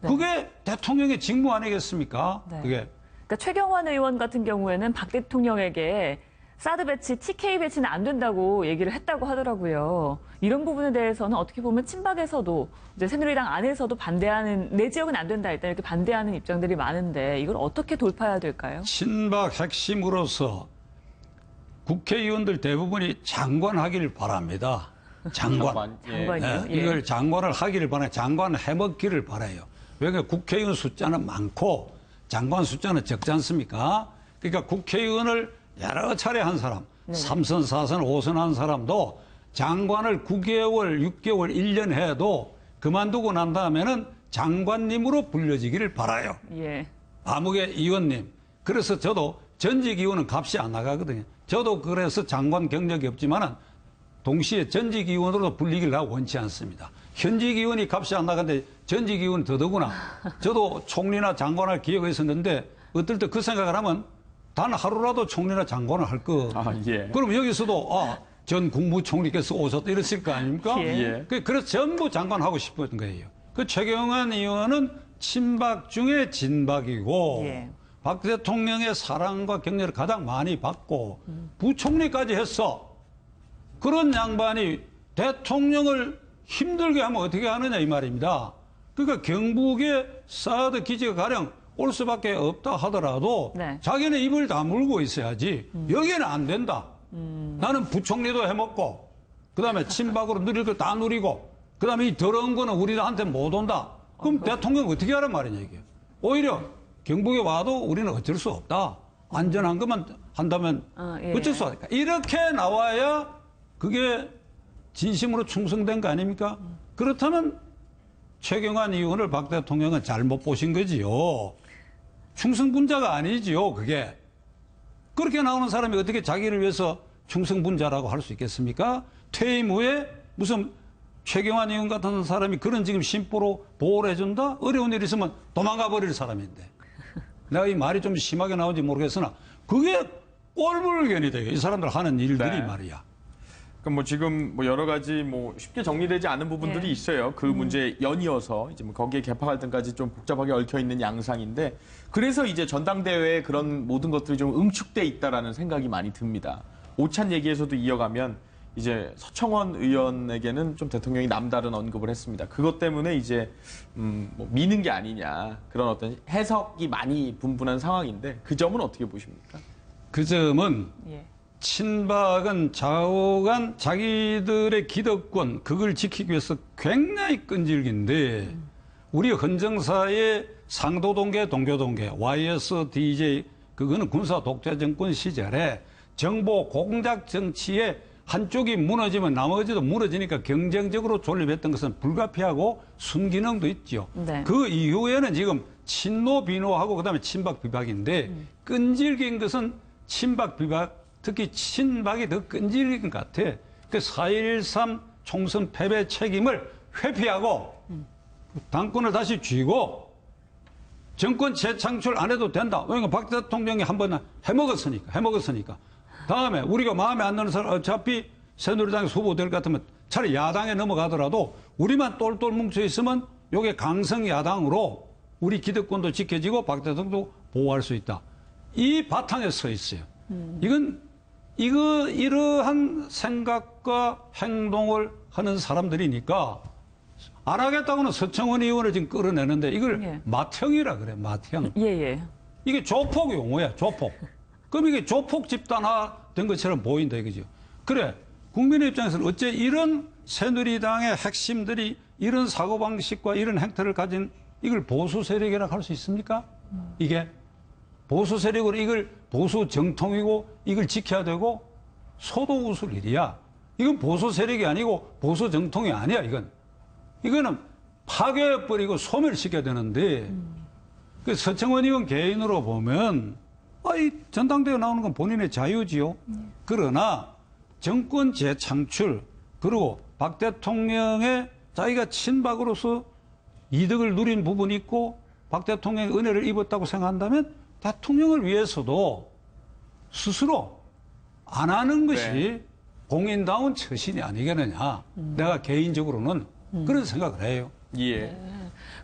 그게 대통령의 직무 아니겠습니까? 그게. 그러니까 최경환 의원 같은 경우에는 박 대통령에게 사드 배치, TK 배치는 안 된다고 얘기를 했다고 하더라고요. 이런 부분에 대해서는 어떻게 보면 친박에서도 이제 새누리당 안에서도 반대하는 내 지역은 안 된다 일단 이렇게 반대하는 입장들이 많은데 이걸 어떻게 돌파해야 될까요? 친박 핵심으로서 국회의원들 대부분이 장관하기를 바랍니다. 장관. 장관이요? 이걸 장관을 하기를 바라요. 장관 해먹기를 바라요. 왜냐하면 국회의원 숫자는 많고 장관 숫자는 적지 않습니까? 그러니까 국회의원을 여러 차례 한 사람, 3선, 4선, 5선 한 사람도 장관을 9개월, 6개월, 1년 해도 그만두고 난 다음에는 장관님으로 불려지기를 바라요. 아무개 의원님. 그래서 저도 전직 의원은 값이 안 나가거든요. 저도 그래서 장관 경력이 없지만은 동시에 전직 의원으로 불리기를 하고 원치 않습니다. 현직 의원이 값이 안 나가는데 전직 의원은 더더구나. 저도 총리나 장관할 기회가 있었는데 어떨 때 그 생각을 하면 단 하루라도 총리나 장관을 할 거. 그럼 여기서도 전 국무총리께서 오셨다 이랬을 거 아닙니까? 그래서 전부 장관하고 싶었던 거예요. 그 최경환 의원은 친박 중에 진박이고 박 대통령의 사랑과 격려를 가장 많이 받고 부총리까지 했어. 그런 양반이 대통령을 힘들게 하면 어떻게 하느냐 이 말입니다. 그러니까 경북에 사드 기지가 가령 올 수밖에 없다 하더라도 자기는 입을 다물고 있어야지. 여기는 안 된다. 나는 부총리도 해먹고 그다음에 친박으로 누릴 거 다 누리고 그다음에 이 더러운 거는 우리한테 못 온다. 그럼 대통령 어떻게 하란 말이냐 이게. 오히려 경북에 와도 우리는 어쩔 수 없다. 안전한 것만 한다면 어쩔 수 없다. 이렇게 나와야 그게 진심으로 충성된 거 아닙니까? 그렇다면 최경환 의원을 박 대통령은 잘못 보신 거지요. 충성분자가 아니지요, 그게. 그렇게 나오는 사람이 어떻게 자기를 위해서 충성분자라고 할 수 있겠습니까? 퇴임 후에 무슨 최경환 의원 같은 사람이 그런 지금 심보로 보호를 해준다? 어려운 일 있으면 도망가 버릴 사람인데. 내가 이 말이 좀 심하게 나오는지 모르겠으나 그게 꼴불견이 돼요. 이 사람들 하는 일들이 말이야. 그러니까 뭐 지금 뭐 여러 가지 뭐 쉽게 정리되지 않은 부분들이 있어요. 그 문제에 연이어서 이제 뭐 거기에 개파 갈등까지 좀 복잡하게 얽혀 있는 양상인데 그래서 이제 전당대회에 그런 모든 것들이 좀 응축돼 있다라는 생각이 많이 듭니다. 오찬 얘기에서도 이어가면 이제 서청원 의원에게는 좀 대통령이 남다른 언급을 했습니다. 그것 때문에 이제 뭐 미는 게 아니냐 그런 어떤 해석이 많이 분분한 상황인데 그 점은 어떻게 보십니까? 그 점은 친박은 좌우간 자기들의 기득권 그걸 지키기 위해서 굉장히 끈질긴데 우리 헌정사의 상도동계, 동교동계, YS, DJ 그거는 군사 독재 정권 시절에 정보 공작 정치에 한쪽이 무너지면 나머지도 무너지니까 경쟁적으로 존립했던 것은 불가피하고 순기능도 있죠. 그 이후에는 지금 친노 비노하고 그다음에 친박 비박인데 끈질긴 것은 친박 비박 특히 친박이 더 끈질긴 것 같아. 그 4.13 총선 패배 책임을 회피하고 당권을 다시 쥐고 정권 재창출 안 해도 된다. 왜냐면 박 대통령이 한번 해먹었으니까. 다음에 우리가 마음에 안 드는 사람 어차피 새누리당에 후보될 것 같으면 차라리 야당에 넘어가더라도 우리만 똘똘 뭉쳐 있으면 요게 강성 야당으로 우리 기득권도 지켜지고 박 대통령도 보호할 수 있다. 이 바탕에 서 있어요. 이러한 생각과 행동을 하는 사람들이니까 안 하겠다고는 서청원 의원을 지금 끌어내는데 이걸 맏형이라 그래, 맏형. 이게 조폭 용어야, 조폭. 그럼 이게 조폭 집단화 된 것처럼 보인다 이거죠. 그래, 국민의 입장에서는 어째 이런 새누리당의 핵심들이 이런 사고방식과 이런 행태를 가진 이걸 보수 세력이라고 할 수 있습니까? 이게 보수 세력으로 이걸 보수 정통이고 이걸 지켜야 되고 소도 웃을 일이야. 이건 보수 세력이 아니고 보수 정통이 아니야, 이거는 파괴해버리고 소멸시켜야 되는데 그 서청원 의원 개인으로 보면 이 전당대회 나오는 건 본인의 자유지요. 그러나 정권 재창출 그리고 박 대통령의 자기가 친박으로서 이득을 누린 부분이 있고 박 대통령의 은혜를 입었다고 생각한다면 대통령을 위해서도 스스로 안 하는 것이 공인다운 처신이 아니겠느냐. 내가 개인적으로는 그런 생각을 해요.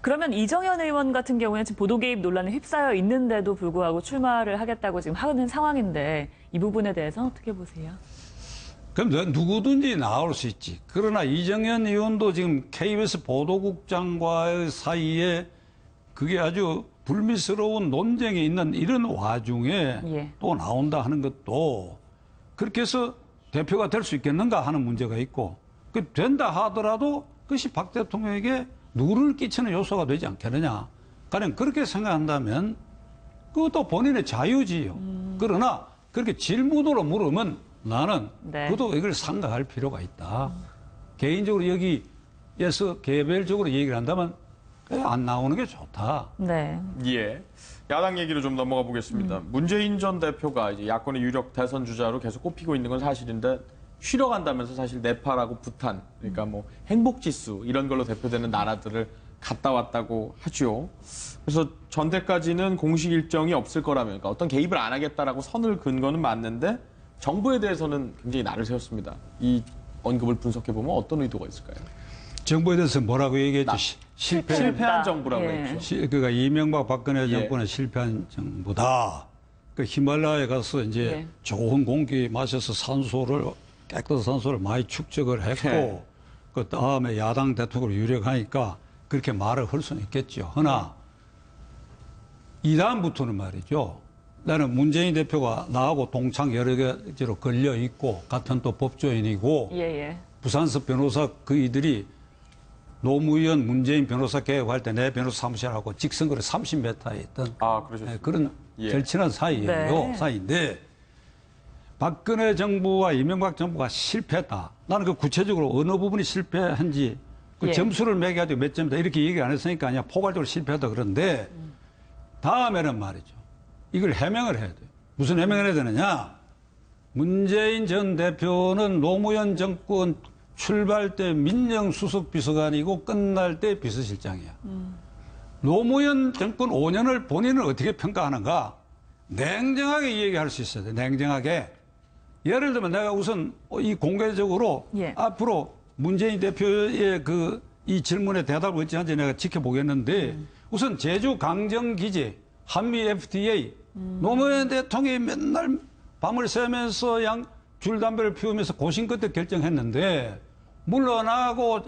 그러면 이정현 의원 같은 경우에는 지금 보도 개입 논란에 휩싸여 있는데도 불구하고 출마를 하겠다고 지금 하는 상황인데 이 부분에 대해서 어떻게 보세요? 그럼 누구든지 나올 수 있지. 그러나 이정현 의원도 지금 KBS 보도국장과의 사이에 그게 아주 불미스러운 논쟁이 있는 이런 와중에 또 나온다 하는 것도 그렇게 해서 대표가 될 수 있겠는가 하는 문제가 있고 그 된다 하더라도 그것이 박 대통령에게 누를 끼치는 요소가 되지 않겠느냐. 가령 그렇게 생각한다면 그것도 본인의 자유지요. 그러나 그렇게 질문으로 물으면 나는 그것도 이걸 생각할 필요가 있다. 개인적으로 여기에서 개별적으로 얘기를 한다면 안 나오는 게 좋다. 야당 얘기로 좀 넘어가 보겠습니다. 문재인 전 대표가 이제 야권의 유력 대선 주자로 계속 꼽히고 있는 건 사실인데 쉬러 간다면서 사실 네팔하고 부탄, 그러니까 뭐 행복지수 이런 걸로 대표되는 나라들을 갔다 왔다고 하죠. 그래서 전대까지는 공식 일정이 없을 거라면, 그러니까 어떤 개입을 안 하겠다라고 선을 그은 거는 맞는데 정부에 대해서는 굉장히 날을 세웠습니다. 이 언급을 분석해 보면 어떤 의도가 있을까요? 정부에 대해서 뭐라고 얘기했죠? 실패한 정부라고 했죠. 그러니까 이명박 박근혜 정권은 실패한 정부다. 그 히말라야에 가서 이제 좋은 공기 마셔서 깨끗한 산소를 많이 축적을 했고 그 다음에 야당 대통령으로 유력하니까 그렇게 말을 할 수는 있겠죠. 그러나 이 다음부터는 말이죠. 나는 문재인 대표가 나하고 동창 여러 가지로 걸려 있고 같은 또 법조인이고 부산서 변호사 그이들이 노무현 문재인 변호사 개혁할 때 내 변호사 사무실하고 직선거리 30m에 있던 그런 절친한 사이인데 박근혜 정부와 이명박 정부가 실패했다. 나는 그 구체적으로 어느 부분이 실패한지 그 점수를 매겨가지고 몇 점이다 이렇게 얘기 안 했으니까 아니야 포괄적으로 실패했다 그런데 다음에는 말이죠. 이걸 해명을 해야 돼요. 무슨 해명을 해야 되느냐. 문재인 전 대표는 노무현 정권 출발 때 민정수석 비서관이고 끝날 때 비서실장이야. 노무현 정권 5년을 본인은 어떻게 평가하는가. 냉정하게 얘기할 수 있어야 돼. 냉정하게. 예를 들면 내가 우선 이 공개적으로 앞으로 문재인 대표의 이 질문에 대답을 어찌한지 내가 지켜보겠는데 우선 제주 강정기지, 한미 FTA, 노무현 대통령이 맨날 밤을 새면서 줄담배를 피우면서 고심 끝에 결정했는데 물러나고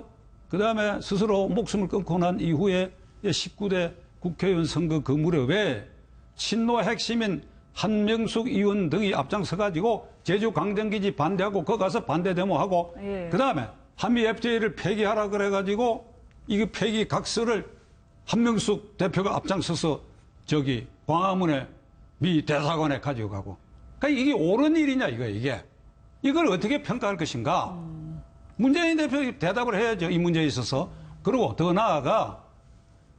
그다음에 스스로 목숨을 끊고 난 이후에 19대 국회의원 선거 그 무렵에 친노 핵심인 한명숙 의원 등이 앞장서가지고 제주 강정기지 반대하고 거기 가서 반대 데모하고 그다음에 한미 FTA를 폐기하라 그래가지고 이 폐기 각서를 한명숙 대표가 앞장서서 저기 광화문에 미 대사관에 가지고 가고 그러니까 이게 옳은 일이냐 이게 이걸 어떻게 평가할 것인가 문재인 대표가 대답을 해야죠 이 문제에 있어서. 그리고 더 나아가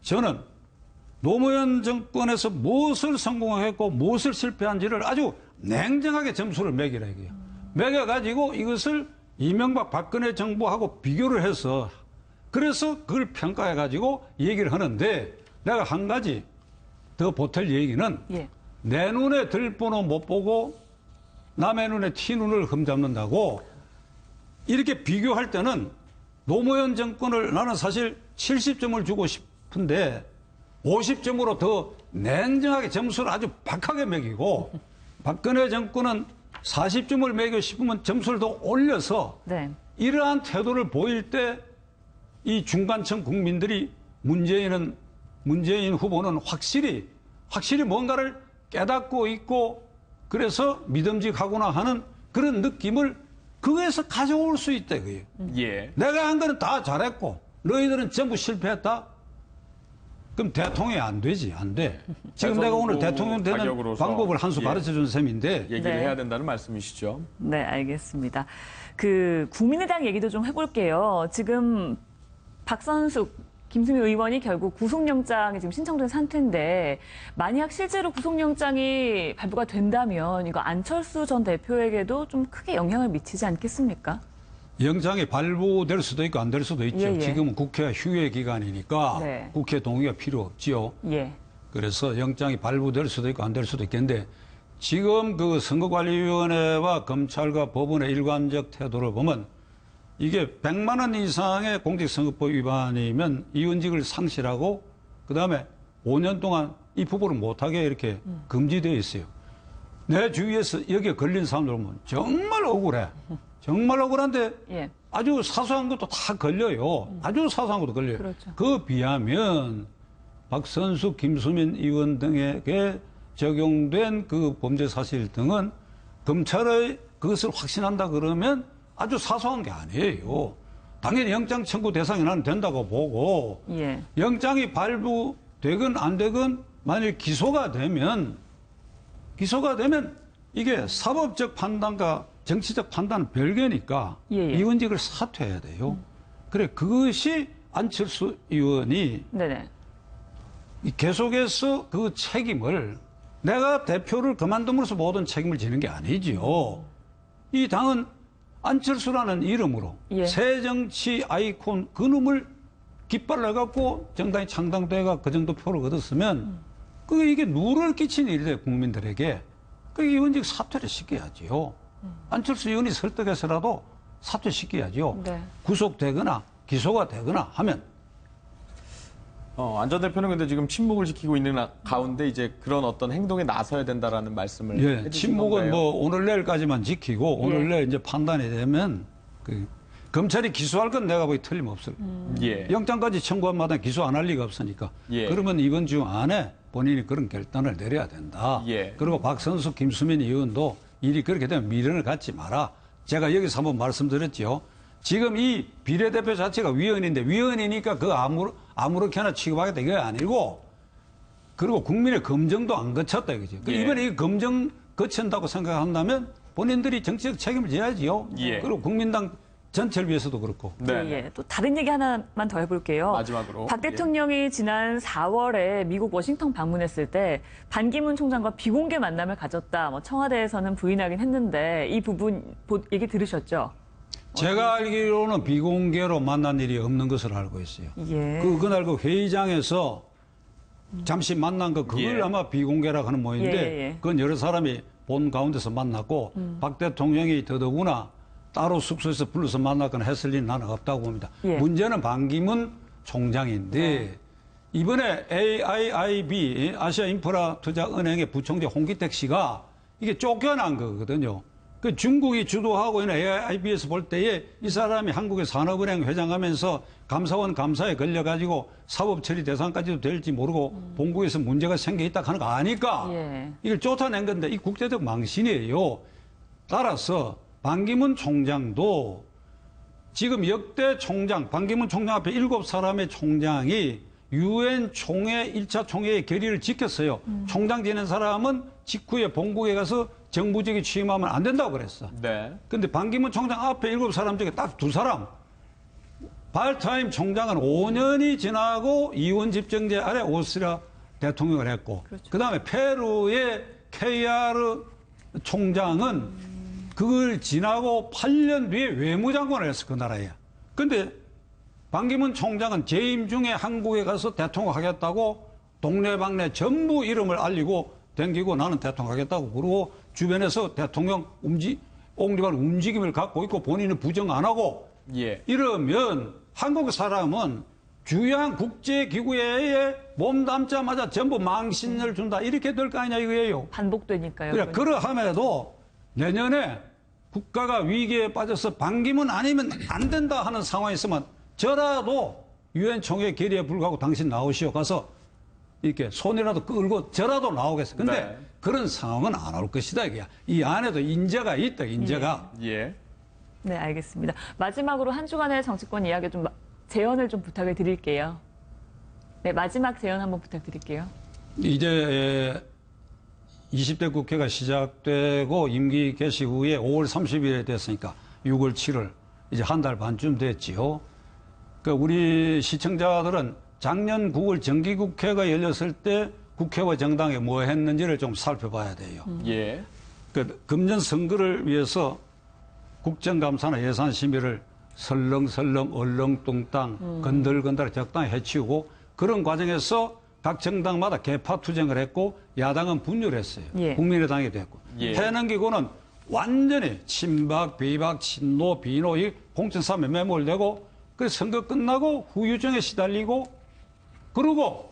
저는 노무현 정권에서 무엇을 성공했고 무엇을 실패한지를 아주 냉정하게 점수를 매기라 이거예요. 매겨가지고 이것을 이명박 박근혜 정부하고 비교를 해서 그래서 그걸 평가해가지고 얘기를 하는데 내가 한 가지 더 보탤 얘기는 내 눈에 들보는 못 보고 남의 눈에 티눈을 흠잡는다고 이렇게 비교할 때는 노무현 정권을 나는 사실 70점을 주고 싶은데 50점으로 더 냉정하게 점수를 아주 박하게 매기고 박근혜 정권은 40점을 매기고 싶으면 점수를 더 올려서 이러한 태도를 보일 때 이 중간층 국민들이 문재인 후보는 확실히 뭔가를 깨닫고 있고 그래서 믿음직하구나 하는 그런 느낌을 그거에서 가져올 수 있다 그게요. 내가 한 거는 다 잘했고 너희들은 전부 실패했다. 그럼 대통령이 안 되지, 안 돼. 지금 내가 오늘 대통령 되는 방법을 한 수 가르쳐준 셈인데. 얘기를 해야 된다는 말씀이시죠. 네, 알겠습니다. 국민의당 얘기도 좀 해볼게요. 지금 박선숙, 김수미 의원이 결국 구속영장이 지금 신청된 상태인데 만약 실제로 구속영장이 발부가 된다면 이거 안철수 전 대표에게도 좀 크게 영향을 미치지 않겠습니까? 영장이 발부될 수도 있고 안 될 수도 있죠. 지금은 국회가 휴회 기간이니까 국회 동의가 필요 없지요. 그래서 영장이 발부될 수도 있고 안 될 수도 있겠는데 지금 선거관리위원회와 검찰과 법원의 일관적 태도를 보면 이게 100만 원 이상의 공직선거법 위반이면 의원직을 상실하고 그다음에 5년 동안 입후보를 못하게 이렇게 금지되어 있어요. 내 주위에서 여기에 걸린 사람들 보면 정말 억울해. 정말 억울한데 아주 사소한 것도 다 걸려요. 아주 사소한 것도 걸려요. 그에 비하면 박선숙, 김수민 의원 등에게 적용된 그 범죄 사실 등은 검찰의 그것을 확신한다 그러면 아주 사소한 게 아니에요. 당연히 영장 청구 대상이 나는 된다고 보고 영장이 발부되건 안 되건 만약 기소가 되면 이게 사법적 판단과 정치적 판단은 별개니까 의원직을 사퇴해야 돼요. 그래 그것이 안철수 의원이 계속해서 그 책임을 내가 대표를 그만둠으로써 모든 책임을 지는 게 아니지요. 이 당은 안철수라는 이름으로 새정치 아이콘 그놈을 깃발을 해갖고 정당이 창당돼가 그 정도 표를 얻었으면 이게 누를 끼친 일이 돼 국민들에게. 의원직 사퇴를 시켜야지요. 안철수 의원이 설득해서라도 사퇴시켜야죠. 구속되거나 기소가 되거나 하면. 안 전 대표는 근데 지금 침묵을 지키고 있는 가운데 이제 그런 어떤 행동에 나서야 된다라는 말씀을 해주신 침묵은 건가요? 오늘 내일까지만 지키고 오늘 내일 이제 판단이 되면 검찰이 기소할 건 내가 보기 틀림없어요. 영장까지 청구한 마당에 기소 안 할 리가 없으니까. 그러면 이번 주 안에 본인이 그런 결단을 내려야 된다. 그리고 박선숙, 김수민 의원도 일이 그렇게 되면 미련을 갖지 마라. 제가 여기서 한번 말씀드렸죠. 지금 이 비례대표 자체가 위원인데 위원이니까 아무렇게나 취급하겠다 이게 아니고 그리고 국민의 검증도 안 거쳤다 이거죠. 이번에 이 검증 거친다고 생각한다면 본인들이 정치적 책임을 져야지요. 그리고 국민당 전체를 위해서도 그렇고. 또 다른 얘기 하나만 더 해볼게요. 마지막으로. 박 대통령이 지난 4월에 미국 워싱턴 방문했을 때 반기문 총장과 비공개 만남을 가졌다. 청와대에서는 부인하긴 했는데 이 부분 얘기 들으셨죠? 제가 알기로는 비공개로 만난 일이 없는 것으로 알고 있어요. 그날 그 회의장에서 잠시 만난 그걸 아마 비공개라고 하는 모양인데 그건 여러 사람이 본 가운데서 만났고 박 대통령이 더더구나 따로 숙소에서 불러서 만났거나 했을 리는 나는 없다고 봅니다. 예. 문제는 반기문 총장인데 이번에 AIIB 아시아인프라투자은행의 부총재 홍기택 씨가 이게 쫓겨난 거거든요. 그 중국이 주도하고 있는 AIIB에서 볼 때에 이 사람이 한국의 산업은행 회장하면서 감사원 감사에 걸려가지고 사법 처리 대상까지도 될지 모르고 본국에서 문제가 생겨 있다 하는 거 아니까 이걸 쫓아낸 건데 이 국제적 망신이에요. 따라서 반기문 총장도 지금 역대 총장, 반기문 총장 앞에 7사람의 총장이 유엔 총회 1차 총회의 결의를 지켰어요. 총장 지낸 사람은 직후에 본국에 가서 정부직에 취임하면 안 된다고 그랬어. 근데 반기문 총장 앞에 7사람 중에 딱 2사람. 발타임 총장은 5년이 지나고 이원 집정제 아래 오스트리아 대통령을 했고, 그다음에 페루의 KR 총장은 그걸 지나고 8년 뒤에 외무장관을 했어, 그 나라에. 근데 반기문 총장은 재임 중에 한국에 가서 대통령 하겠다고 동네방네 전부 이름을 알리고 댕기고 나는 대통령 하겠다고 그러고 주변에서 대통령 옹립한 움직임을 갖고 있고 본인은 부정 안 하고 이러면 한국 사람은 주요한 국제기구에 몸담자마자 전부 망신을 준다 이렇게 될 거 아니냐 이거예요. 반복되니까요. 그래, 그러함에도 내년에 국가가 위기에 빠져서 반기문 아니면 안 된다 하는 상황이 있으면 저라도 유엔 총회 결의에 불구하고 당신 나오시오 가서 이렇게 손이라도 끌고 저라도 나오겠어. 근데 그런 상황은 안 올 것이다. 이게. 이 안에도 인재가 있다. 인재가. 네, 알겠습니다. 마지막으로 한 주간의 정치권 이야기 좀 제언을 좀 부탁을 드릴게요. 네, 마지막 제언 한번 부탁드릴게요. 이제 20대 국회가 시작되고 임기 개시 후에 5월 30일에 됐으니까 6월 7월 이제 한 달 반쯤 됐지요. 그 우리 시청자들은 작년 9월 정기국회가 열렸을 때 국회와 정당에 뭐 했는지를 좀 살펴봐야 돼요. 그 금년 선거를 위해서 국정감사나 예산심의를 설렁설렁 얼렁뚱땅 건들건들 적당히 해치우고 그런 과정에서 각 정당마다 개파투쟁을 했고 야당은 분열했어요. 국민의당이 됐고. 해넘기고는 완전히 친박, 비박, 친노, 비노 이 공천싸움에 매몰되고 그 선거 끝나고 후유증에 시달리고 그러고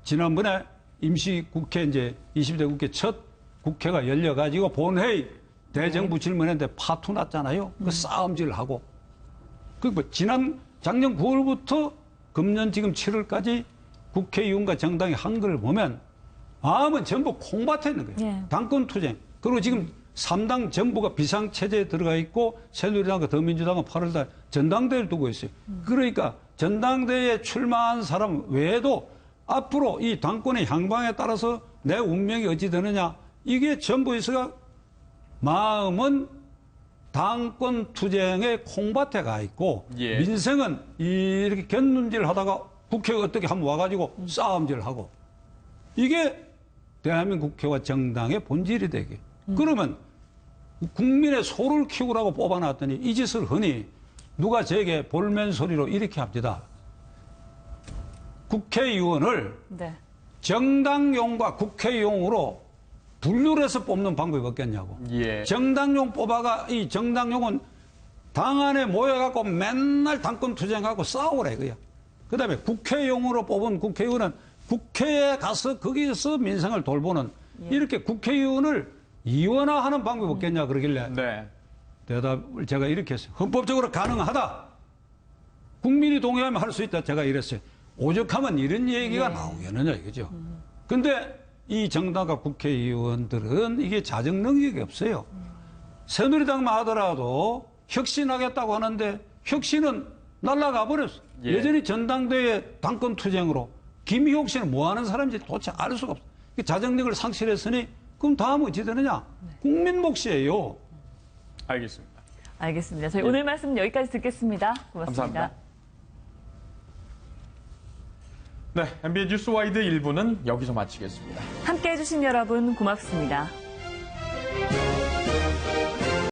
지난번에 임시국회 이제 20대 국회 첫 국회가 열려가지고 본회의 대정부 질문했는데 파투 났잖아요. 그 싸움질을 하고. 그 뭐 지난 작년 9월부터 금년 지금 7월까지 국회의원과 정당이 한 걸 보면 마음은 전부 콩밭에 있는 거예요. 당권 투쟁. 그리고 지금 3당 전부가 비상체제에 들어가 있고 새누리당과 더민주당은 8월달 전당대회를 두고 있어요. 그러니까 전당대회에 출마한 사람 외에도 앞으로 이 당권의 향방에 따라서 내 운명이 어찌 되느냐 이게 전부 있어가 마음은 당권 투쟁의 콩밭에 가 있고 민생은 이렇게 견눈질 하다가 국회가 어떻게 한번 와가지고 싸움질 하고 이게 대한민국 국회와 정당의 본질이 되게. 그러면 국민의 소를 키우라고 뽑아놨더니 이 짓을 흔히 누가 제게 볼멘 소리로 이렇게 합니다. 국회의원을 정당용과 국회용으로 분류를 해서 뽑는 방법이 없겠냐고. 정당용 뽑아가 이 정당용은 당 안에 모여갖고 맨날 당권 투쟁하고 싸우라 이거야. 그 다음에 국회용으로 뽑은 국회의원은 국회에 가서 거기서 민생을 돌보는 이렇게 국회의원을 이원화하는 방법이 없겠냐 그러길래 대답을 제가 이렇게 했어요. 헌법적으로 가능하다. 국민이 동의하면 할 수 있다. 제가 이랬어요. 오죽하면 이런 얘기가 나오겠느냐 이거죠. 근데 이 정당과 국회의원들은 이게 자정 능력이 없어요. 새누리당만 하더라도 혁신하겠다고 하는데 혁신은 날아가 버렸어. 여전히 전당대회 당권 투쟁으로 김희옥 씨는 뭐 하는 사람인지 도대체 알 수가 없어. 자정력을 상실했으니 그럼 다음 어찌 되느냐? 국민 몫이에요. 알겠습니다. 알겠습니다. 저희 오늘 말씀 여기까지 듣겠습니다. 고맙습니다. 감사합니다. 네, MBN 뉴스와이드 1부는 여기서 마치겠습니다. 함께해 주신 여러분 고맙습니다.